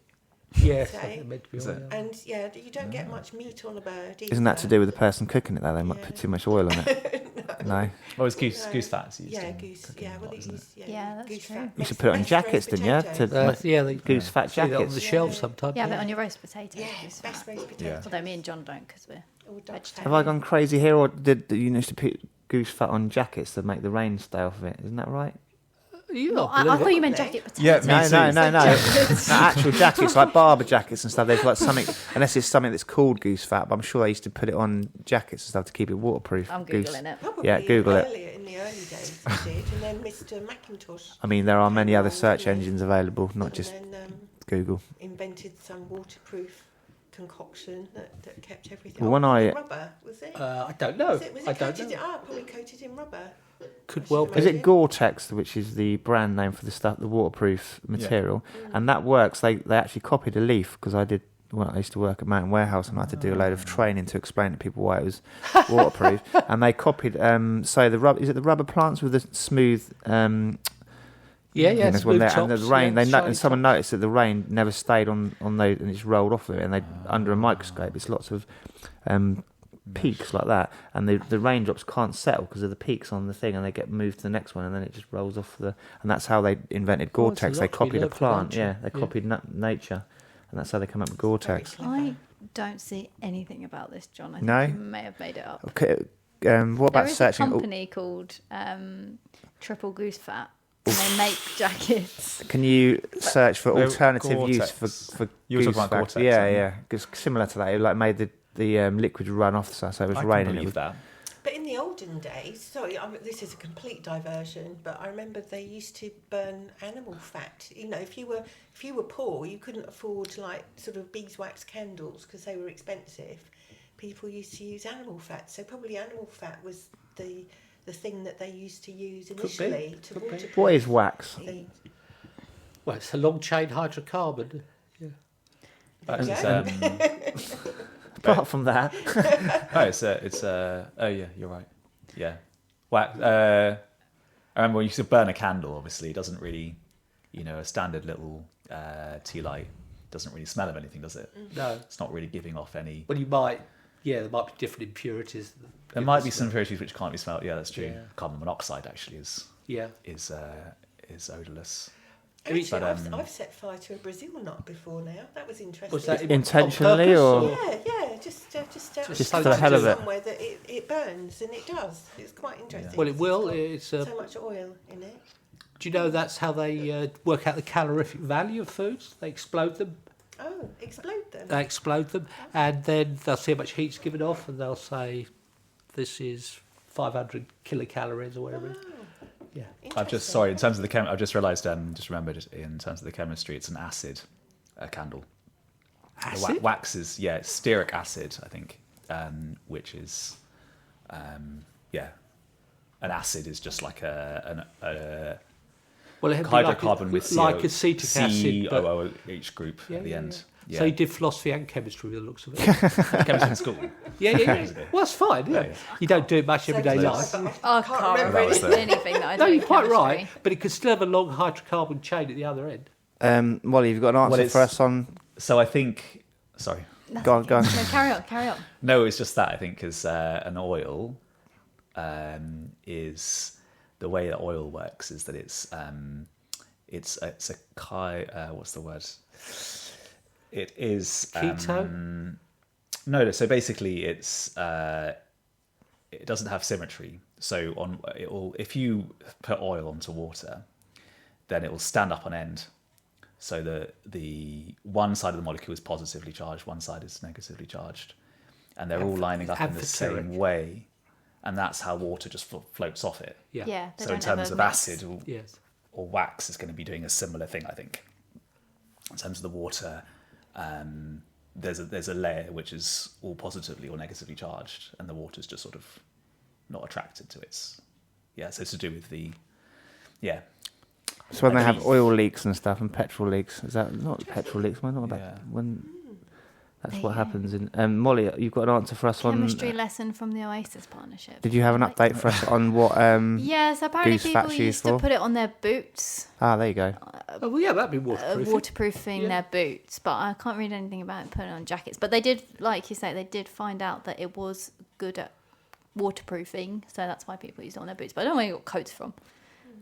Yes, Okay. they're meant to be Is on it? there. And yeah, you don't get much meat on a bird. Isn't that to either. do with the person cooking it though? They might put too much oil on it. No. Well, it's goose No. fats used Yeah, in goose. cooking Yeah, a well, lot, isn't it? Yeah, that's goose true. fat. You should put it on Best jackets, roast didn't you? potatoes. Yeah, they Goose fat see that on jackets. the shelves sometimes. You have it yeah. on your roast potatoes. Yeah, goose best fat. roast potato. Although me and John don't because we're Or duck vegetarian. Have I gone crazy here, or did you used to put goose fat on jackets to make the rain stay off of it? Isn't that right? You Well, not I believe thought it. you meant jacket potatoes. Yeah, me too. No. No, actual jackets, like barber jackets and stuff. There's like something, unless it's something that's called goose fat, but I'm sure they used to put it on jackets and stuff to keep it waterproof. I'm Goose. googling it. Probably Yeah, Google it. earlier, in the early days they did, and then Mr. Macintosh. I mean, there are many other Rolls, search yeah. engines available, not and just then Google. invented some waterproof concoction that kept everything. Well, when I- rubber was it? I don't know. Was it I don't coated? know. Probably coated in rubber. Could well Is Is be. it Gore-Tex, which is the brand name for the stuff, the waterproof material, and that works. They actually copied a leaf because I used to work at Mountain Warehouse and I had to do a load of training to explain to people why it was waterproof. And they copied, so the rubber, is it the rubber plants with the smooth? Yeah, yeah. There's one Smooth there, tops, and the rain. yeah, And shiny someone tops. noticed that the rain never stayed on those, and it's rolled off of it. And they under a microscope, it's lots of peaks like that, and the raindrops can't settle because of the peaks on the thing, and they get moved to the next one, and then it just rolls off and that's how they invented Oh, it's a Gore-Tex. They lot to be copied a learned from plant, nature. yeah, they Yeah. copied nature, and that's how they come up with Gore-Tex. I don't see anything about this, John. I think No? you may have made it up. Okay, what about There is searching? a company called Triple Goose Fat, and they make jackets. Can you search for No, alternative use Gore-Tex. for You were goose talking about fat? Gore-Tex, Yeah, aren't you? yeah, it's similar to that. It like made the liquid run off, so it was I can raining. It believe was, that. But in the old olden days, sorry, this is a complete diversion, but I remember they used to burn animal fat. You know, if you were poor, you couldn't afford like sort of beeswax candles because they were expensive. People used to use animal fat, so probably animal fat was the thing that they used to use initially to waterproof. What is wax? Well, it's a long chain hydrocarbon. Yeah. Apart from that, oh yeah, you're right. Yeah, wax. I remember when you used to burn a candle. Obviously, it doesn't really, a standard little tea light doesn't really smell of anything, does it? No, it's not really giving off any. Well, there might be different impurities. There might be some impurities which can't be smelled. Yeah, that's true. Yeah. Carbon monoxide actually is odourless. Actually, I've set fire to a Brazil nut before now. That was interesting. Was that intentionally or? Yeah, just for the hell of it. Somewhere that it burns, and it does. It's quite interesting. Yeah. Well, it will. It's so much oil in it. Do you know that's how they work out the calorific value of foods? They explode them. Oh, explode them. They explode them, and then they'll see how much heat's given off, and they'll say, "This is 500 kilocalories or whatever." Oh. Yeah. I've just in terms of the I've just realised, just remembered in terms of the chemistry, it's an acid candle. Acid? Wax is it's stearic acid, I think, which is an acid is just like a hydrocarbon with like acetic acid, COOH group at the end. Yeah. So you did philosophy and chemistry with the looks of it. Chemistry in school. Yeah. Well, that's fine. Yeah. You don't do it much everyday life. I can't remember anything that I do. No, you're quite right, but it could still have a long hydrocarbon chain at the other end. Molly, you've got an answer for us on. So I think. Sorry. Go on. No, carry on. No, it's just that I think because an oil is the way that oil works is that it's a what's the word? It is keto. No. So basically, it doesn't have symmetry. So if you put oil onto water, then it will stand up on end. So the one side of the molecule is positively charged, one side is negatively charged, and they're all lining up in the same way, and that's how water just floats off it. Yeah. So in terms of acid or wax, is going to be doing a similar thing, I think. In terms of the water. There's a layer which is all positively or negatively charged, and the water's just sort of not attracted to its. Yeah, so it's to do with the. Yeah. So when they have oil leaks and stuff and petrol leaks, is that not petrol leaks? Why not that? When that's what happens in. Molly, you've got an answer for us chemistry lesson from the Oasis Partnership. Did you have an update for us on what? Yes, apparently people used to put it on their boots. Ah, there you go. That'd be waterproofing. Waterproofing their boots, but I can't read anything about it putting on jackets. But they did, like you say, they did find out that it was good at waterproofing, so that's why people used it on their boots. But I don't know where you got coats from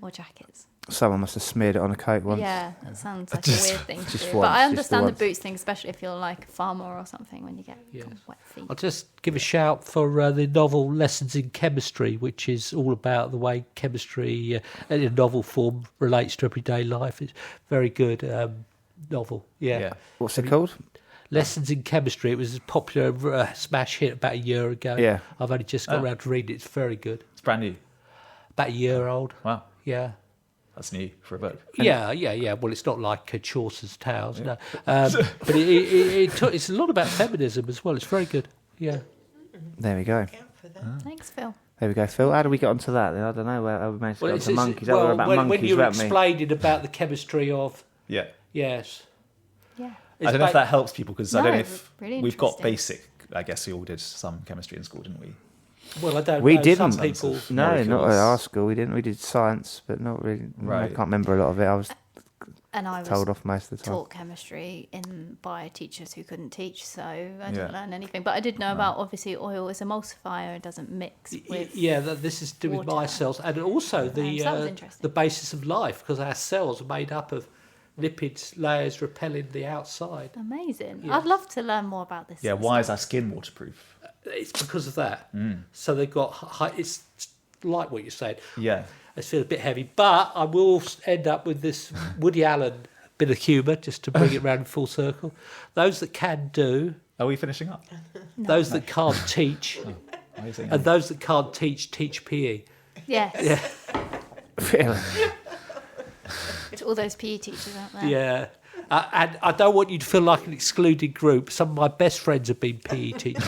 or jackets. Someone must have smeared it on a coat once. Yeah, that sounds like a weird thing to do. But I understand the boots thing, especially if you're like a farmer or something when you get wet feet. I'll just give a shout for the novel Lessons in Chemistry, which is all about the way chemistry in a novel form relates to everyday life. It's very good novel. Yeah. What's it called? Lessons in Chemistry. It was a popular smash hit about a year ago. Yeah. I've only just got around to reading it. It's very good. It's brand new. About a year old. Wow. Yeah. That's new for a book. Yeah. Well, it's not like Chaucer's Tales, no. But it's a lot about feminism as well. It's very good. Yeah. There we go. Thanks, Phil. There we go, Phil. How do we get onto that? I don't know. How we managed to get onto monkeys. When you were explaining about the chemistry of... Yeah. Yes. Yeah. I don't know if that helps people, because I don't know if really we've got basic... I guess we all did some chemistry in school, didn't we? Well, I don't know. We didn't. Some people... No, not at our school. We didn't. We did science, but not really. Right. I can't remember a lot of it. I was told was off most of the time. Taught chemistry by teachers who couldn't teach, so I didn't learn anything. But I did know about, obviously, oil is emulsifier. It doesn't mix with this is to do with my cells. And also the basis of life, because our cells are made up of lipids layers repelling the outside. Amazing. Yeah. I'd love to learn more about this. Yeah, why is our skin waterproof? It's because of that. So they've got it's like what you said. Yeah. It feels a bit heavy, but I will end up with this Woody Allen bit of humour just to bring it round full circle. Those that can do. Are we finishing up? Those that can't teach. Amazing. And those that can't teach PE. Yes. Yeah. Really? To all those PE teachers out there. Yeah. And I don't want you to feel like an excluded group. Some of my best friends have been PE teachers.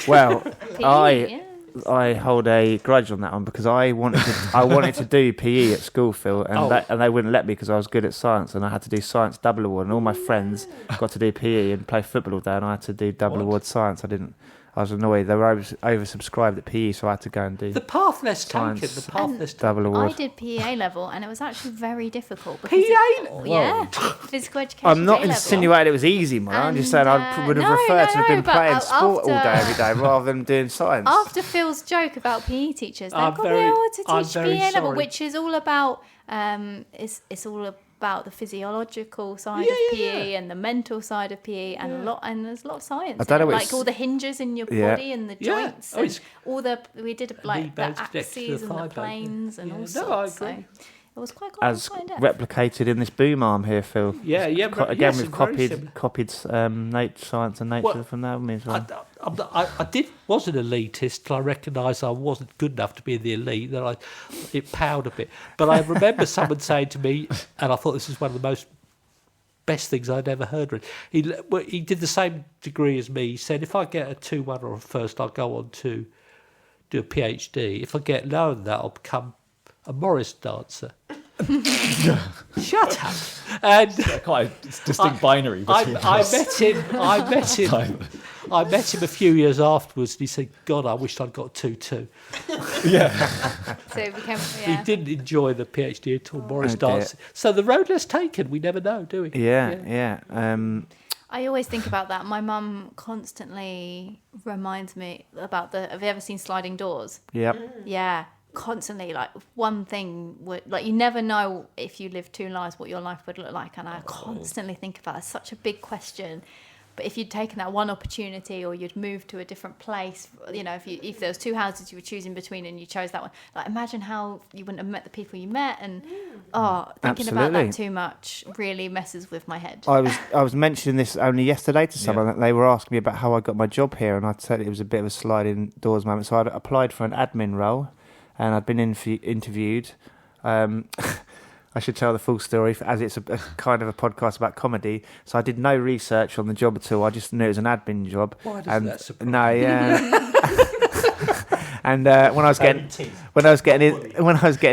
Well, PE, I hold a grudge on that one because I wanted to do PE at school, Phil, and they wouldn't let me because I was good at science, and I had to do science double award, and all my friends got to do PE and play football all day, and I had to do double award science. I was annoyed. They were oversubscribed at PE, so I had to go and do The path less taken. Science. The path less taken. double award. I did PA level, and it was actually very difficult. PA level? Yeah, physical education. I'm not A level. insinuating it was easy, man. I'm just saying I would have preferred to have been playing sport all day, every day, rather than doing science. After Phil's joke about PE teachers, they've I'm got to be very- able to I'm teach very PA level, sorry. which is all about it's all about the physiological side of PE and the mental side of PE, and there's a lot of science. I don't know in it, what like all the hinges in your Yeah. body and the Yeah. joints, Oh, and it's- all the we did like the bones connected to the axes and thigh the bone. planes and Yeah. all No, sorts. I agree. So it was quite As quite in-depth. replicated in this boom arm here, Phil. Yeah, yeah. Again, yes, we've very similar. copied nature, science and nature Well, from that one as well. I was an elitist till I recognised I wasn't good enough to be in the elite. Then it powered a bit. But I remember someone saying to me, and I thought this was one of the best things I'd ever heard. He did the same degree as me. He said, if I get a 2-1 or a first, I'll go on to do a PhD. If I get lower than that, I'll become a Morris dancer. Shut up. And Quite a distinct binary between I us. met him a few years afterwards, and he said, God, I wished I'd got 2-2. So it became He didn't enjoy the PhD at all, Morris Oh, dear. dancing. So the road less taken, we never know, do we? Yeah. I always think about that. My mum constantly reminds me about have you ever seen sliding doors? Yep. Yeah, constantly. Like one thing would, like, you never know if you live 2 lives what your life would look like, and I constantly think about it. It's such a big question. But if you'd taken that one opportunity, or you'd moved to a different place, you know, if there was 2 houses you were choosing between and you chose that one, like, imagine how you wouldn't have met the people you met. And thinking about Absolutely. that too much really messes with my head. I was mentioning this only yesterday to someone. That they were asking me about how I got my job here, and I said it was a bit of a sliding doors moment. So I'd applied for an admin role, and I'd been interviewed. I should tell the full story, as it's a kind of a podcast about comedy. So I did no research on the job at all. I just knew it was an admin job. Why doesn't that surprise No, yeah. And when I was getting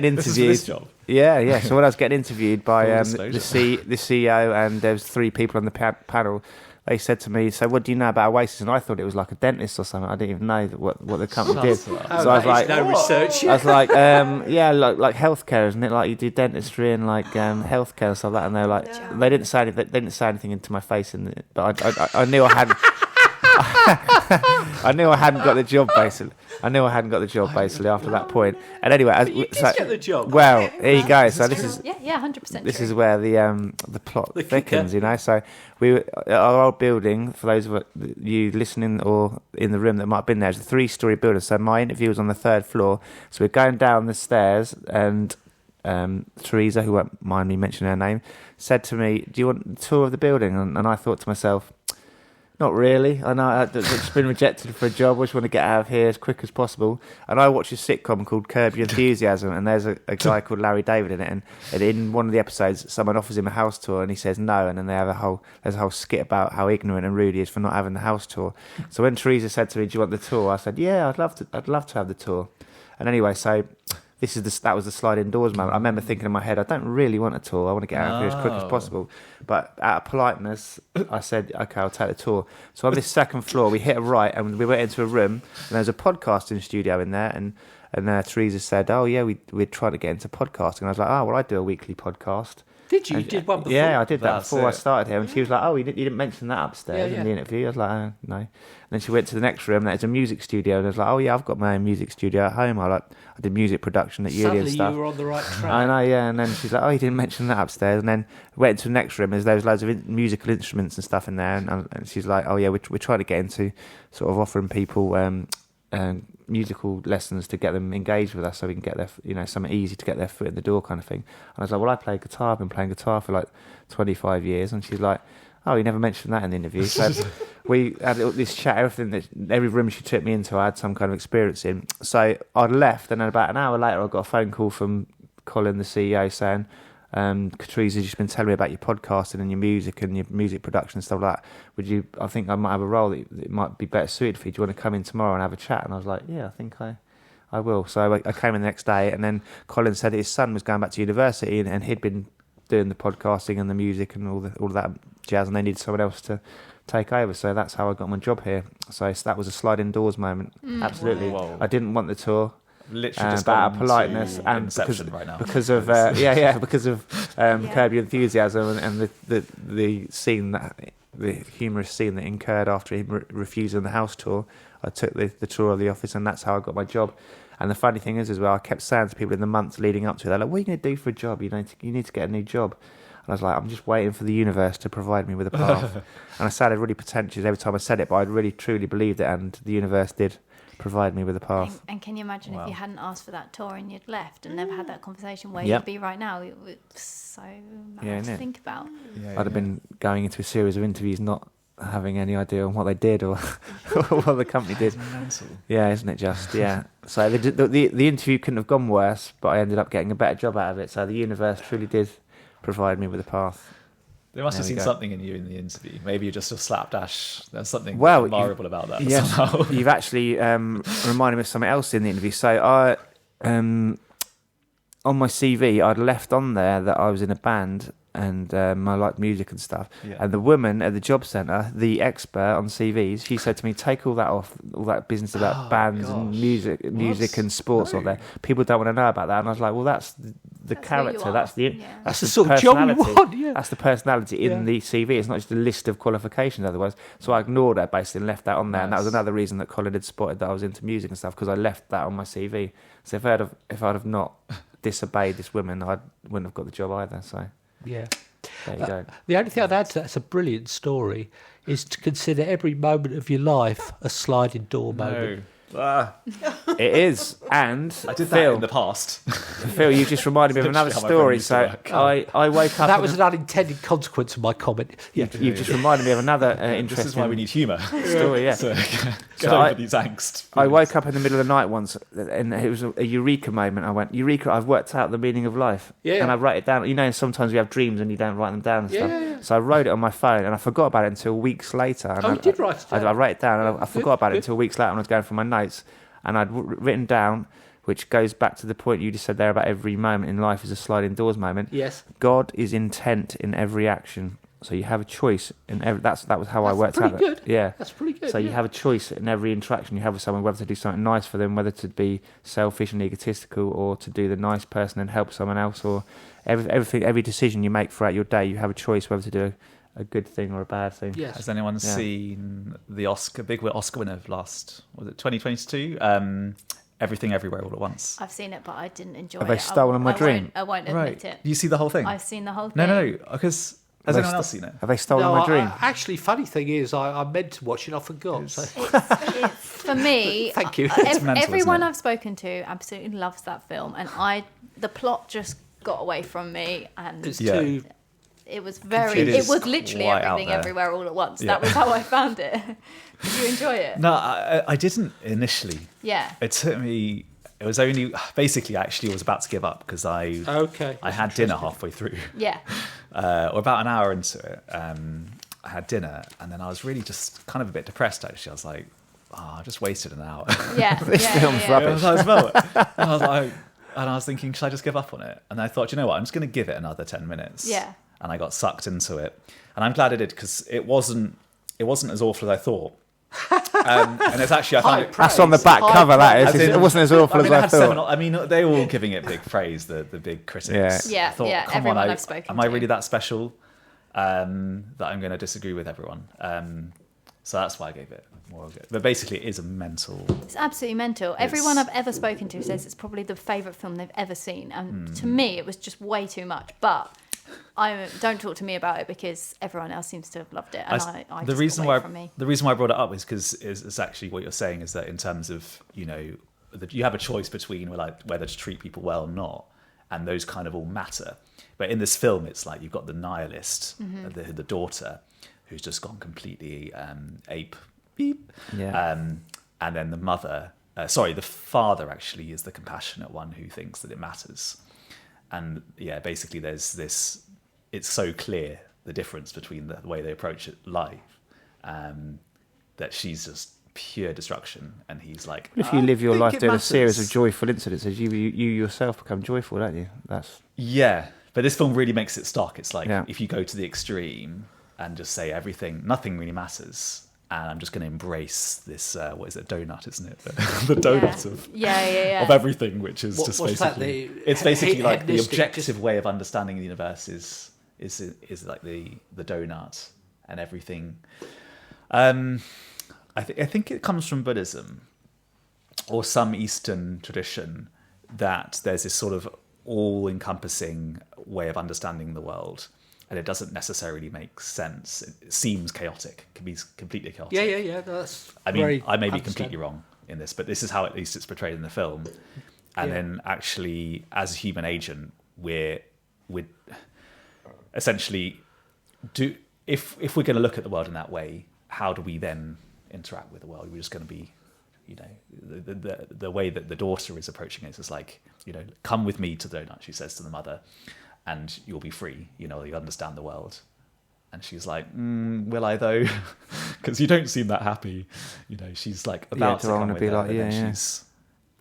interviewed, This job. yeah. So when I was getting interviewed by Full the disclosure. CEO, and there was 3 people on the panel, they said to me, "So what do you know about Oasis?" And I thought it was like a dentist or something. I didn't even know what the company did. So I was like, no research. I was like, yeah, like healthcare, isn't it? Like you do dentistry and like healthcare and stuff like that. And they were like, they didn't say anything. They didn't say anything into my face, but I knew I hadn't. I knew I hadn't got the job basically. After that point. And anyway, You did get the job. Well, here you go. So this is. Yeah, 100%. This true. is where the plot The thickens, kicker. you know. So we were at our old building. For those of you listening or in the room that might have been there, it's a 3-story building. So my interview was on the 3rd floor. So we're going down the stairs, and Teresa, who won't mind me mentioning her name, said to me, "Do you want a tour of the building?" And I thought to myself, not really. I know I've just been rejected for a job. I just want to get out of here as quick as possible. And I watched a sitcom called Curb Your Enthusiasm, and there's a guy called Larry David in it. And in one of the episodes, someone offers him a house tour, and he says no. And then there's a whole skit about how ignorant and rude he is for not having the house tour. So when Teresa said to me, "Do you want the tour?" I said, "Yeah, I'd love to have the tour." And anyway, so that was the sliding doors moment. I remember thinking in my head, I don't really want a tour. I want to get out of here as quick as possible. But out of politeness, I said, okay, I'll take the tour. So on this 2nd floor, we hit a right, and we went into a room, and there's a podcasting studio in there. And Teresa said, "Oh yeah, we're trying to get into podcasting." And I was like, "Oh well, I do a weekly podcast." Did you? You did one before? Yeah, I did that That's before I it. started here. And she was like, "Oh, you didn't mention that upstairs Yeah, in the interview." I was like, "Oh, no." And then she went to the next room. There's a music studio, and I was like, "Oh yeah, I've got my own music studio at home. I did music production at uni Suddenly and stuff." you were on the right track. I know, yeah. And then she's like, "Oh, you didn't mention that upstairs." And then went into the next room. There was loads of musical instruments and stuff in there. And she's like, "Oh yeah, we're trying to get into sort of offering people musical lessons to get them engaged with us, so we can get their, something easy to get their foot in the door kind of thing." And I was like, "Well, I play guitar. I've been playing guitar for like 25 years." And she's like, Oh, you never mentioned that in the interview. So we had this chat, every room she took me into, I had some kind of experience in. So I'd left, and then about an hour later, I got a phone call from Colin, the CEO, saying, Catrice has just been telling me about your podcasting and your music production and stuff like that. I think I might have a role that might be better suited for you. Do you want to come in tomorrow and have a chat? And I was like, yeah, I think I will. So I came in the next day, and then Colin said his son was going back to university, and he'd been doing the podcasting and the music and all that jazz, and they needed someone else to take over. So that's how I got my job here. So that was a sliding doors moment. Absolutely. Whoa. I didn't want the tour. Literally just out of politeness and Inception right now. because of because of Curb Your Enthusiasm and the scene, the humorous scene that incurred after him refusing the house tour. I took the tour of the office, and that's how I got my job. And the funny thing is, as well, I kept saying to people in the months leading up to it, they're like, what are you going to do for a job? You need to get a new job. And I was like, I'm just waiting for the universe to provide me with a path. And I sounded really pretentious every time I said it, but I really truly believed it, and the universe did provide me with a path. And can you imagine if you hadn't asked for that tour and you'd left and never had that conversation, where you'd be right now? It was so mad to think about. I'd have been going into a series of interviews not having any idea on what they did or what the company did. Mental. Yeah, isn't it just? Yeah. So the interview couldn't have gone worse, but I ended up getting a better job out of it. So the universe truly did provide me with a path. They must have seen something in you in the interview. Maybe you're just a slapdash. There's something admirable about that. Yes, somehow. You've actually reminded me of something else in the interview. So I, on my CV, I'd left on there that I was in a band and I liked music and stuff. Yeah. And the woman at the job centre, the expert on CVs, she said to me, take all that off, all that business about bands and music and sports on there. People don't want to know about that. And I was like, well, that's the character. That's the sort of job you want. Yeah. That's the personality in the CV. It's not just a list of qualifications otherwise. So I ignored her basically and left that on there. Nice. And that was another reason that Colin had spotted that I was into music and stuff, because I left that on my CV. So if I'd have not disobeyed this woman, I wouldn't have got the job either. So yeah, there you go. The only thing I'd add to that's a brilliant story is to consider every moment of your life a sliding door moment. It is, and I did that in the past. Phil, you just reminded me of another story. So I woke up. That was an unintended consequence of my comment. You've just reminded me of another interesting. This is why we need humour. Story, yeah. So get over these angst. I woke up in the middle of the night once, and it was a eureka moment. I went, eureka! I've worked out the meaning of life. Yeah. And I wrote it down. You know, sometimes we have dreams and you don't write them down and stuff. Yeah. So I wrote it on my phone, and I forgot about it until weeks later. And you did write it down? I wrote it down, and I forgot about it until weeks later when I was going through my notes. And I'd written down, which goes back to the point you just said there about every moment in life is a sliding doors moment. Yes. God is intent in every action. So you have a choice in every. That was how I worked out. That's pretty good. Yeah. That's pretty good. So you have a choice in every interaction you have with someone, whether to do something nice for them, whether to be selfish and egotistical, or to do the nice person and help someone else, or every decision you make throughout your day, you have a choice whether to do a good thing or a bad thing. Yes. Has anyone seen the big Oscar winner of last, was it 2022? Everything Everywhere All at Once. I've seen it, but I didn't enjoy Have it. Have they stolen my dream? I won't admit it. You see the whole thing? I've seen the whole thing. No, because has anyone else seen it? Have they stolen my dream? Actually, funny thing is, I meant to watch it, I forgot. It's for me, thank you. Everyone I've spoken to absolutely loves that film, and the plot just got away from me, and it's too... It was it was literally Everything Everywhere All at Once. Yeah. That was how I found it. Did you enjoy it? No, I didn't initially. Yeah. It took me, it was only, basically actually I was about to give up because I had dinner halfway through. Yeah. Or about an hour into it. I had dinner and then I was really just kind of a bit depressed actually. I was like, I just wasted an hour. Yeah. This film's rubbish. And I was thinking, should I just give up on it? And I thought, you know what, I'm just going to give it another 10 minutes. Yeah. And I got sucked into it. And I'm glad I did because it wasn't as awful as I thought. And it's actually, I found it... That's on the back cover, that is. It wasn't as awful as I thought. They were all giving it big praise, the big critics. Yeah, I thought, everyone I've spoken to. Am I really that special that I'm going to disagree with everyone? So that's why I gave it more of it. But basically, it is a mental... It's absolutely mental. Everyone I've ever spoken to says it's probably the favourite film they've ever seen. And to me, it was just way too much. But... don't talk to me about it because everyone else seems to have loved it, and I the just reason got away why from me. The reason why I brought it up is because it's actually what you're saying is that in terms of that you have a choice between whether to treat people well or not, and those kind of all matter. But in this film, it's like you've got the nihilist, the daughter, who's just gone completely ape, beep. Yeah. And then the mother, the father actually is the compassionate one who thinks that it matters. And yeah, basically there's this, it's so clear, the difference between the way they approach life, that she's just pure destruction, and he's like, If you live your life doing matters. a series of joyful incidences, you yourself become joyful, don't you? That's But this film really makes it stock. It's like, Yeah. if you go to the extreme and just say nothing really matters, and I'm just going to embrace this, what is it, donut, isn't it? The donut of everything, which is just what's that, basically... the It's basically like the hedonistic, objective way of understanding the universe is like the donut and everything. I think it comes from Buddhism or some Eastern tradition, that there's this sort of all-encompassing way of understanding the world, and it doesn't necessarily make sense. It seems chaotic. It can be completely chaotic. Yeah. That's I mean, very I may be understandable. completely wrong in this, but this is how at least it's portrayed in the film. And then actually, as a human agent, we're essentially if we're going to look at the world in that way, how do we then interact with the world? We're just going to be, the way that the daughter is approaching it is like, come with me to the donut, she says to the mother, and you'll be free. You understand the world. And she's like, will I though? Because you don't seem that happy. She's like about to come with her,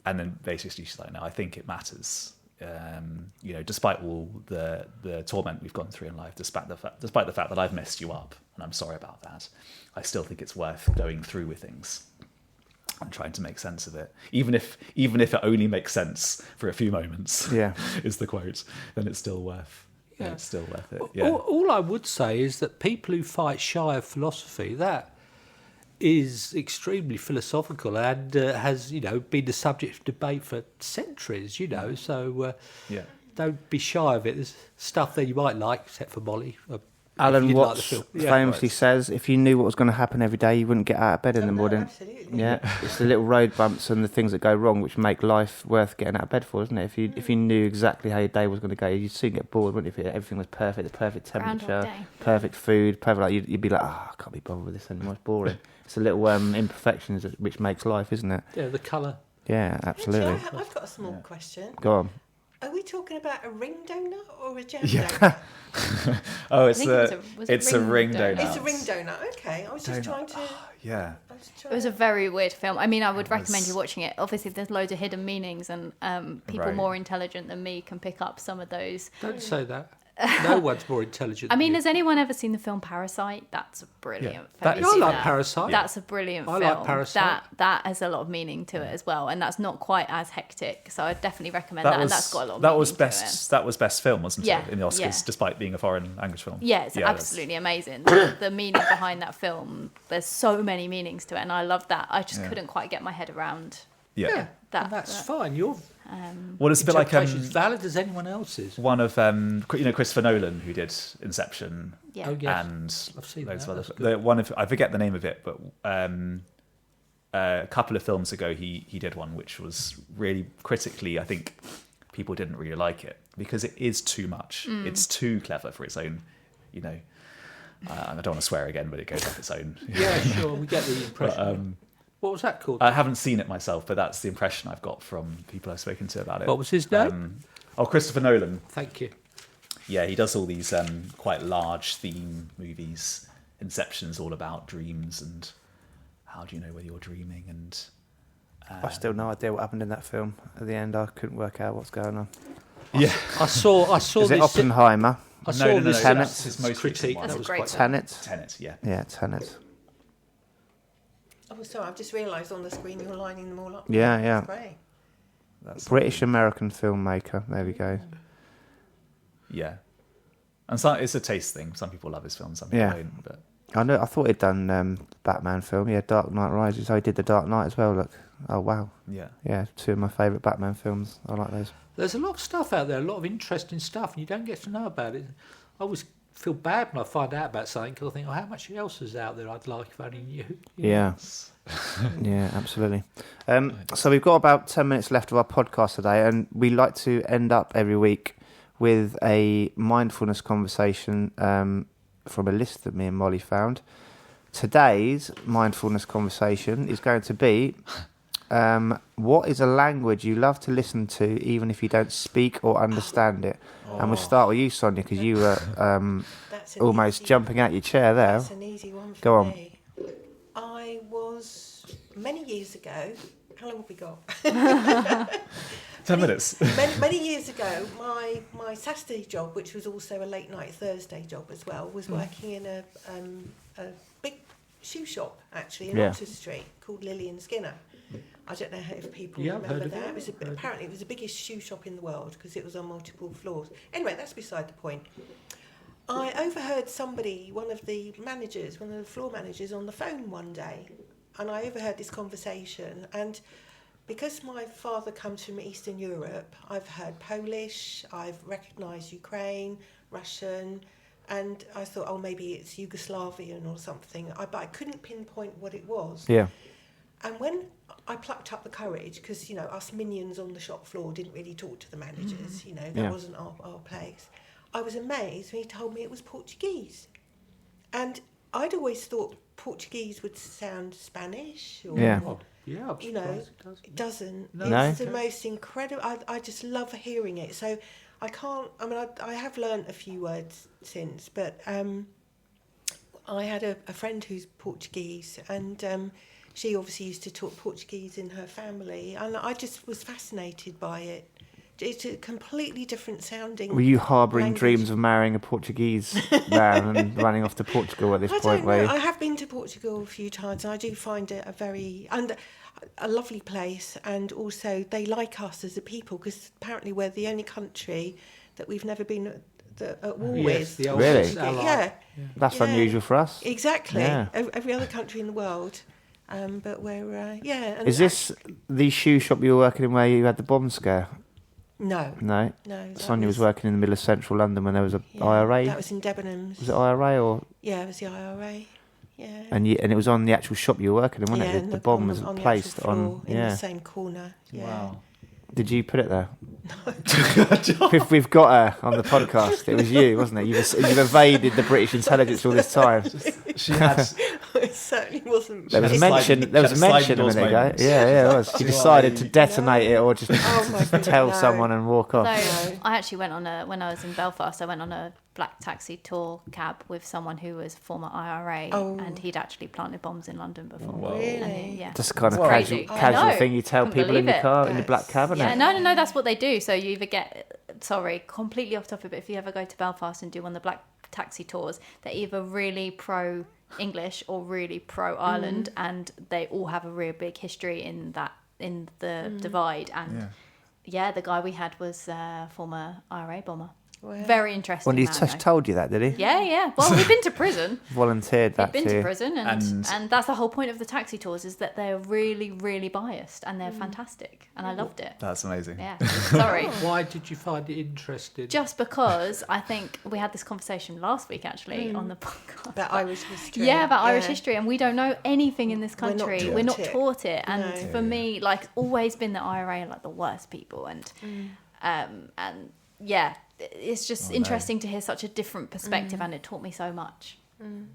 and then basically she's like, no, I think it matters. Despite all the torment we've gone through in life, despite the fact that I've messed you up, and I'm sorry about that, I still think it's worth going through with things and trying to make sense of it, even if it only makes sense for a few moments. Yeah, is the quote. Then it's still worth. Yeah. It's still worth it. Yeah. All I would say is that people who fight shy of philosophy, that is extremely philosophical and has been the subject of debate for centuries. So don't be shy of it. There's stuff that you might like, except for Molly. Alan like Watts the film. famously says, if you knew what was going to happen every day, you wouldn't get out of bed in the morning. Absolutely. Yeah, it's the little road bumps and the things that go wrong which make life worth getting out of bed for, isn't it? If you knew exactly how your day was going to go, you'd soon get bored, wouldn't you? If everything was perfect, the perfect temperature, perfect food, perfect, you'd be like, I can't be bothered with this anymore. It's boring. It's the little imperfections which makes life, isn't it? Yeah, the colour. Yeah, absolutely. Actually, I've got a small question. Go on. Are we talking about a ring donut or a jam donut? It's a ring donut. It's a ring donut. Okay, I was just trying to. Yeah. It was a very weird film. I mean, I would recommend you watching it. Obviously, there's loads of hidden meanings, and people more intelligent than me can pick up some of those. Don't say that. No one's more intelligent. I mean, than has anyone ever seen the film Parasite? That's a brilliant film. I like Parasite. That's a brilliant film. I like Parasite. That has a lot of meaning to it as well, and that's not quite as hectic. So I definitely recommend that, and that's got a lot of meaning to it. That was best film, wasn't Yeah, it, in the Oscars, yeah. despite being a foreign language film? Yeah, it's absolutely amazing. The meaning behind that film, there's so many meanings to it, and I love that. I just couldn't quite get my head around Yeah. that. And that's fine. Your Well, it's a bit like interpretation's valid as anyone else's. one of Christopher Nolan, who did Inception. Yeah. Oh, yes. And I've seen loads that. of That's other. good. One of I forget the name of it, but a couple of films ago he did one which was really critically, I think people didn't really like it because it is too much. It's too clever for its own. I don't want to swear again, but it goes off its own. Yeah, sure. We get the impression. What was that called? I haven't seen it myself, but that's the impression I've got from people I've spoken to about it. What was his name? Christopher Nolan. Thank you. Yeah, he does all these quite large theme movies. Inception's all about dreams and how do you know whether you're dreaming, and I still no idea what happened in that film. At the end, I couldn't work out what's going on. yeah. I saw Is it this. Oppenheimer? I saw No, this that's his most critique. recent one. That's That a was great quite film. Tenet? Tenet, yeah. Yeah, Tenet. Oh, sorry, I've just realised on the screen you're lining them all up. Yeah, yeah. That's great. That's British-American filmmaker. There we go. Yeah. And so it's a taste thing. Some people love his films, some people Yeah. don't. But I thought he'd done the Batman film. Yeah, Dark Knight Rises. Oh, he did The Dark Knight as well, look. Oh, wow. yeah. Yeah, two of my favourite Batman films. I like those. There's a lot of stuff out there, a lot of interesting stuff, and you don't get to know about it. I always feel bad when I find out about something because I think, how much else is out there I'd like if I only knew. Yeah. Yeah, absolutely. So we've got about 10 minutes left of our podcast today, and we like to end up every week with a mindfulness conversation from a list that me and Molly found. Today's mindfulness conversation is going to be, what is a language you love to listen to even if you don't speak or understand it? And we'll start with you, Sonia, because you were almost jumping out your chair there. That's an easy one for Go on. me. I was, many years ago, how long have we got? 10 minutes. many years ago, my Saturday job, which was also a late night Thursday job as well, was working in a big shoe shop, actually, in Oxford Street, called Lillian Skinner. I don't know if people remember that. Apparently it was the biggest shoe shop in the world because it was on multiple floors. Anyway, that's beside the point. I overheard one of the floor managers on the phone one day, and I overheard this conversation. And because my father comes from Eastern Europe, I've heard Polish, I've recognised Ukraine, Russian, and I thought, maybe it's Yugoslavian or something. But I couldn't pinpoint what it was. Yeah. And when I plucked up the courage, because, us minions on the shop floor didn't really talk to the managers, that wasn't our place. I was amazed when he told me it was Portuguese. And I'd always thought Portuguese would sound Spanish. Or, it doesn't. No. It's the most incredible. I just love hearing it. So I have learnt a few words since, but I had a friend who's Portuguese, and she obviously used to talk Portuguese in her family, and I just was fascinated by it. It's a completely different sounding. Were you harbouring dreams of marrying a Portuguese man and running off to Portugal at this point? I have been to Portugal a few times, and I do find it a lovely place, and also they like us as a people, because apparently we're the only country that we've never been at war with. Really? Yeah. That's unusual for us. Exactly. Yeah. Every other country in the world. But we're, And Is this the shoe shop you were working in where you had the bomb scare? No. Sonia was working in the middle of central London when there was a IRA. That was in Debenhams. Was it IRA or? Yeah, it was the IRA. Yeah. And it was on the actual shop you were working in, wasn't it? The bomb was placed on in the same corner. Yeah. Wow. Did you put it there? No. We've got her on the podcast. It was you, wasn't it? You've evaded the British intelligence all this time. She had. It certainly wasn't. There was mention a minute ago. Yeah, it was. She decided to detonate it or just tell someone and walk off. So I actually went on when I was in Belfast, I went on a black taxi tour cab with someone who was former IRA, and he'd actually planted bombs in London before. Wow. Really? Yeah. Just kind of casual thing you tell people in your car, in the black cab, isn't it? No, that's what they do. So you either completely off topic, but if you ever go to Belfast and do one of the black taxi tours, they're either really pro English or really pro Ireland, and they all have a real big history in the divide. And the guy we had was former IRA bomber. Wow. Very interesting. Well, he told you that, did he? Yeah. Well, we've been to prison. Volunteered that. We've been to prison, and that's the whole point of the taxi tours, is that they're really, really biased, and they're fantastic, and I loved it. That's amazing. Yeah. Sorry. Why did you find it interesting? Just because I think we had this conversation last week, actually, on the podcast. About Irish history. Yeah, about Irish history, and we don't know anything in this country. We're not taught it. And for me, always been the IRA are the worst people, and it's just interesting to hear such a different perspective, and it taught me so much.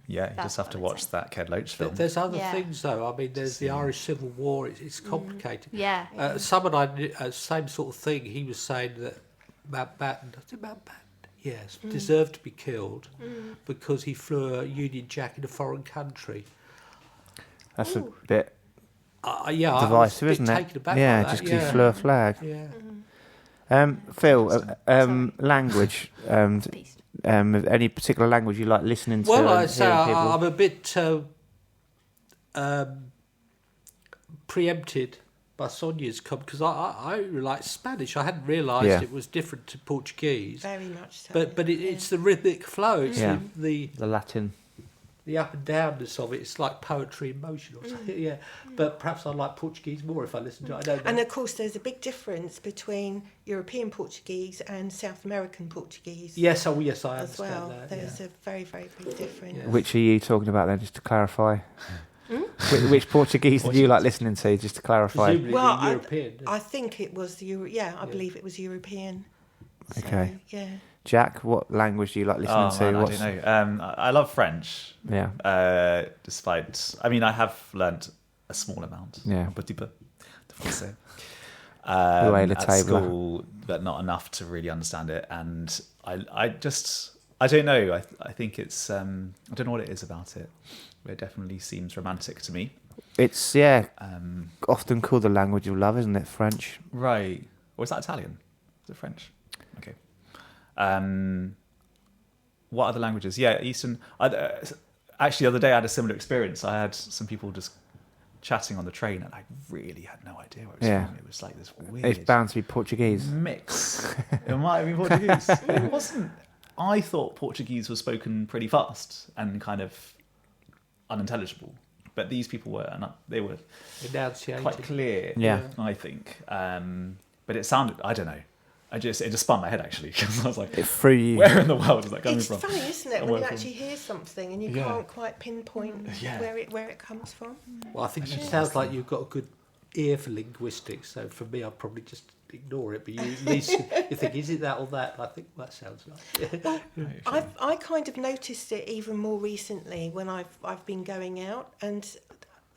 Yeah, you just have to watch that Ked Loach film. There's other things, though. I mean, there's the Irish Civil War. It's complicated. Yeah. Someone I knew, same sort of thing. He was saying that Mountbatten, yes, deserved to be killed because he flew a Union Jack in a foreign country. That's a bit divisive, isn't it? Yeah, just because he flew a flag. Yeah. Phil, language. Any particular language you like listening to? Well, I say I'm a bit preempted by Sonia's because I really like Spanish. I hadn't realised it was different to Portuguese. Very much so. But it's the rhythmic flow. It's the Latin. The up and downness of it. It's like poetry in motion or something. But perhaps I like Portuguese more if I listen to it. I don't know. And of course, there's a big difference between European Portuguese and South American Portuguese. Yes, I understand as well. that. There's a very, very big difference. Yeah. Which are you talking about then, just to clarify? Which Portuguese did you like listening to, just to clarify? Presumably Well, European. I think it was I believe it was European. Okay. So, yeah. Jack, what language do you like listening to? Man, I don't know. I love French. Yeah. Despite, I mean, I have learnt a small amount. Yeah. Un petit peu de français. Le At table. school, but not enough to really understand it. And I don't know. I think it's, I don't know what it is about it. It definitely seems romantic to me. It's, often called the language of love, isn't it? French. Right. Or is that Italian? Is it French? Okay. What other languages? Yeah, Eastern. Actually, the other day I had a similar experience. I had some people just chatting on the train, and I really had no idea where it was from. It was like this weird. It's bound to be Portuguese. Mix. It might have been Portuguese. It wasn't. I thought Portuguese was spoken pretty fast and kind of unintelligible, but these people were, and they were quite clear. Yeah. I think. But it sounded. I don't know. It just spun my head actually, because I was like, it threw you. Where in the world is that coming It's from? funny, isn't it, when you actually hear something and you can't quite pinpoint Yeah. where it comes from. Well, I think it sounds like you've got a good ear for linguistics. So for me, I'd probably just ignore it. But you at least you think, is it that or that? I think that sounds nice. I kind of noticed it even more recently when I've been going out, and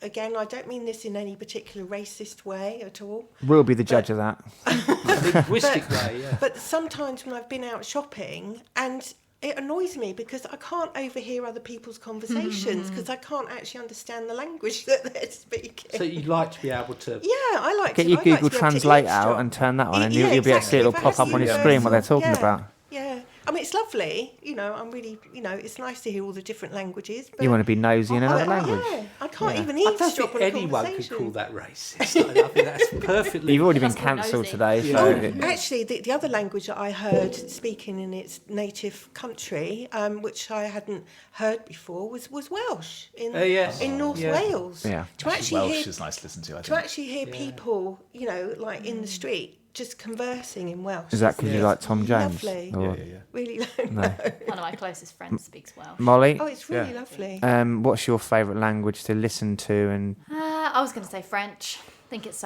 again, I don't mean this in any particular racist way at all. We'll be the judge of that. Linguistic way, yeah. But sometimes when I've been out shopping, and it annoys me because I can't overhear other people's conversations because I can't actually understand the language that they're speaking. So you'd like to be able to... Yeah, I like Get to... your I'd like Google to be able to Translate out eavesdrop. and turn that on, and Yeah, you'll be able to see exactly. it'll pop up on your screen what they're talking about. Yeah. I mean, it's lovely, I'm really, it's nice to hear all the different languages. But You want to be nosy in another language. Yeah, I can't even I don't eavesdrop think on a anyone could conversation. call that racist. I think that's perfectly... You've already been That's called cancelled nosy. today, Yeah. so Actually, the other language that I heard speaking in its native country, which I hadn't heard before, was Welsh in North Wales. Yeah. To actually Welsh hear, is nice to listen to. I think. to actually hear people, like in the street, just conversing in Welsh. is that because you like Tom Jones? Lovely. Or- Yeah. Really lovely. No. One of my closest friends speaks Welsh. Molly, Oh, it's really lovely. what's your favourite language to listen to? And I was going to say French. I think it's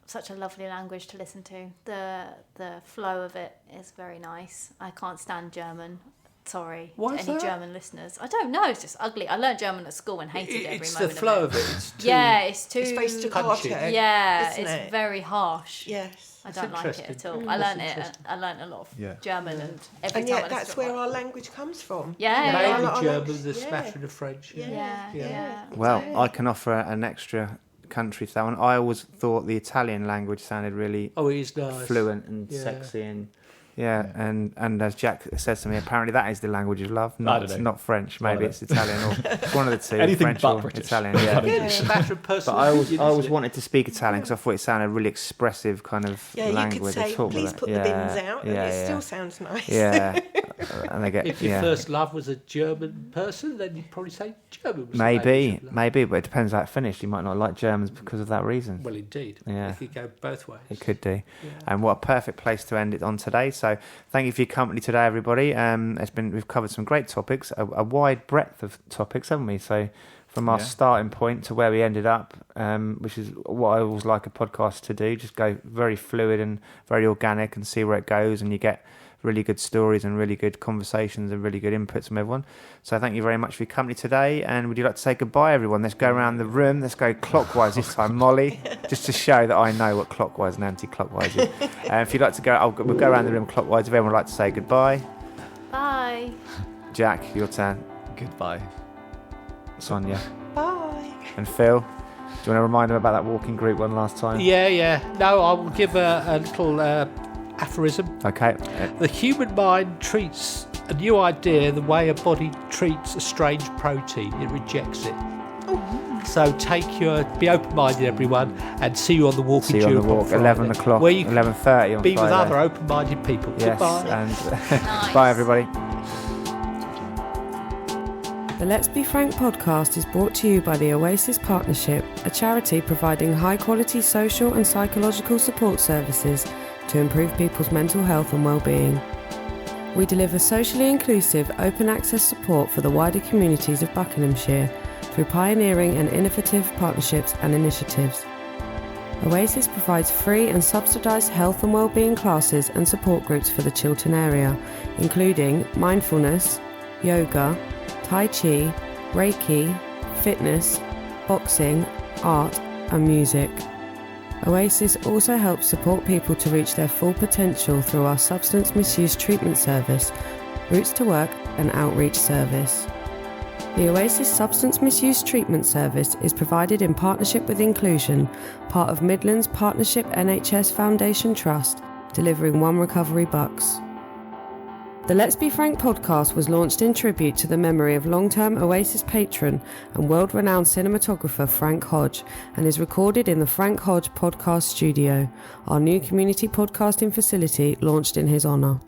such a lovely language to listen to. The flow of it is very nice. I can't stand German. Sorry Why to is any that? German listeners. I don't know. It's just ugly. I learned German at school and hated every It's the moment flow of of it. It's too... It's too. It's very staccato. punchy. Yeah, isn't it's it? very harsh. Yes. I don't like it interesting. at all. Mm. I That's learned it. interesting. I learned a lot of Yeah. German, and every And time I yet that's listen to where it, our language comes from. Yeah. Mainly I like- German, the yeah. smattering of French. yeah. well, I can offer an extra country to that one. I always thought the Italian language sounded really Oh, it is nice. fluent and Yeah. sexy, and and as Jack says to me, apparently that is the language of love, I don't know. not French. One Maybe of it's Italian or it's one of the two. Anything French but or British. Italian. Not Yeah. English. It's a matter of personal But I always opinion, isn't it? wanted to speak Italian because I thought it sounded a really expressive kind of Yeah, you language. could say, They talk please with it. put the bins out, and it still sounds nice. Yeah, and they get If your first love was a German person, then you'd probably say German was the language of love. maybe, but it depends how it finished. You might not like Germans because of that reason. Well, indeed. Yeah. It could go both ways. It could do. Yeah. And what a perfect place to end it on today. So thank you for your company today, everybody. We've covered some great topics, a wide breadth of topics, haven't we? So from our starting point to where we ended up, which is what I always like a podcast to do, just go very fluid and very organic and see where it goes, and you get really good stories and really good conversations and really good inputs from everyone. So thank you very much for your company today. And would you like to say goodbye, everyone? Let's go around the room. Let's go clockwise this time, Molly, just to show that I know what clockwise and anti-clockwise is. If you'd like to go, we'll go around the room clockwise. If everyone would like to say goodbye. Bye. Jack, your turn. Goodbye. Sonia. Bye. And Phil, do you want to remind them about that walking group one last time? Yeah. No, I will give a little aphorism. Okay. The human mind treats a new idea the way a body treats a strange protein. It rejects it. So be open-minded, everyone, and see you on the walking See you on the tube walk, Friday, 11 o'clock, where you can 11:30 on be with Friday. other open-minded people. Yes, Goodbye. and Nice. bye, everybody. The Let's Be Frank podcast is brought to you by the Oasis Partnership, a charity providing high-quality social and psychological support services to improve people's mental health and well-being. We deliver socially inclusive, open access support for the wider communities of Buckinghamshire, through pioneering and innovative partnerships and initiatives. Oasis provides free and subsidised health and wellbeing classes and support groups for the Chiltern area, including mindfulness, yoga, Tai Chi, Reiki, fitness, boxing, art and music. Oasis also helps support people to reach their full potential through our substance misuse treatment service, Routes to Work and outreach service. The Oasis Substance Misuse Treatment Service is provided in partnership with Inclusion, part of Midlands Partnership NHS Foundation Trust, delivering one recovery bucks. The Let's Be Frank podcast was launched in tribute to the memory of long-term Oasis patron and world-renowned cinematographer Frank Hodge, and is recorded in the Frank Hodge Podcast Studio, our new community podcasting facility launched in his honour.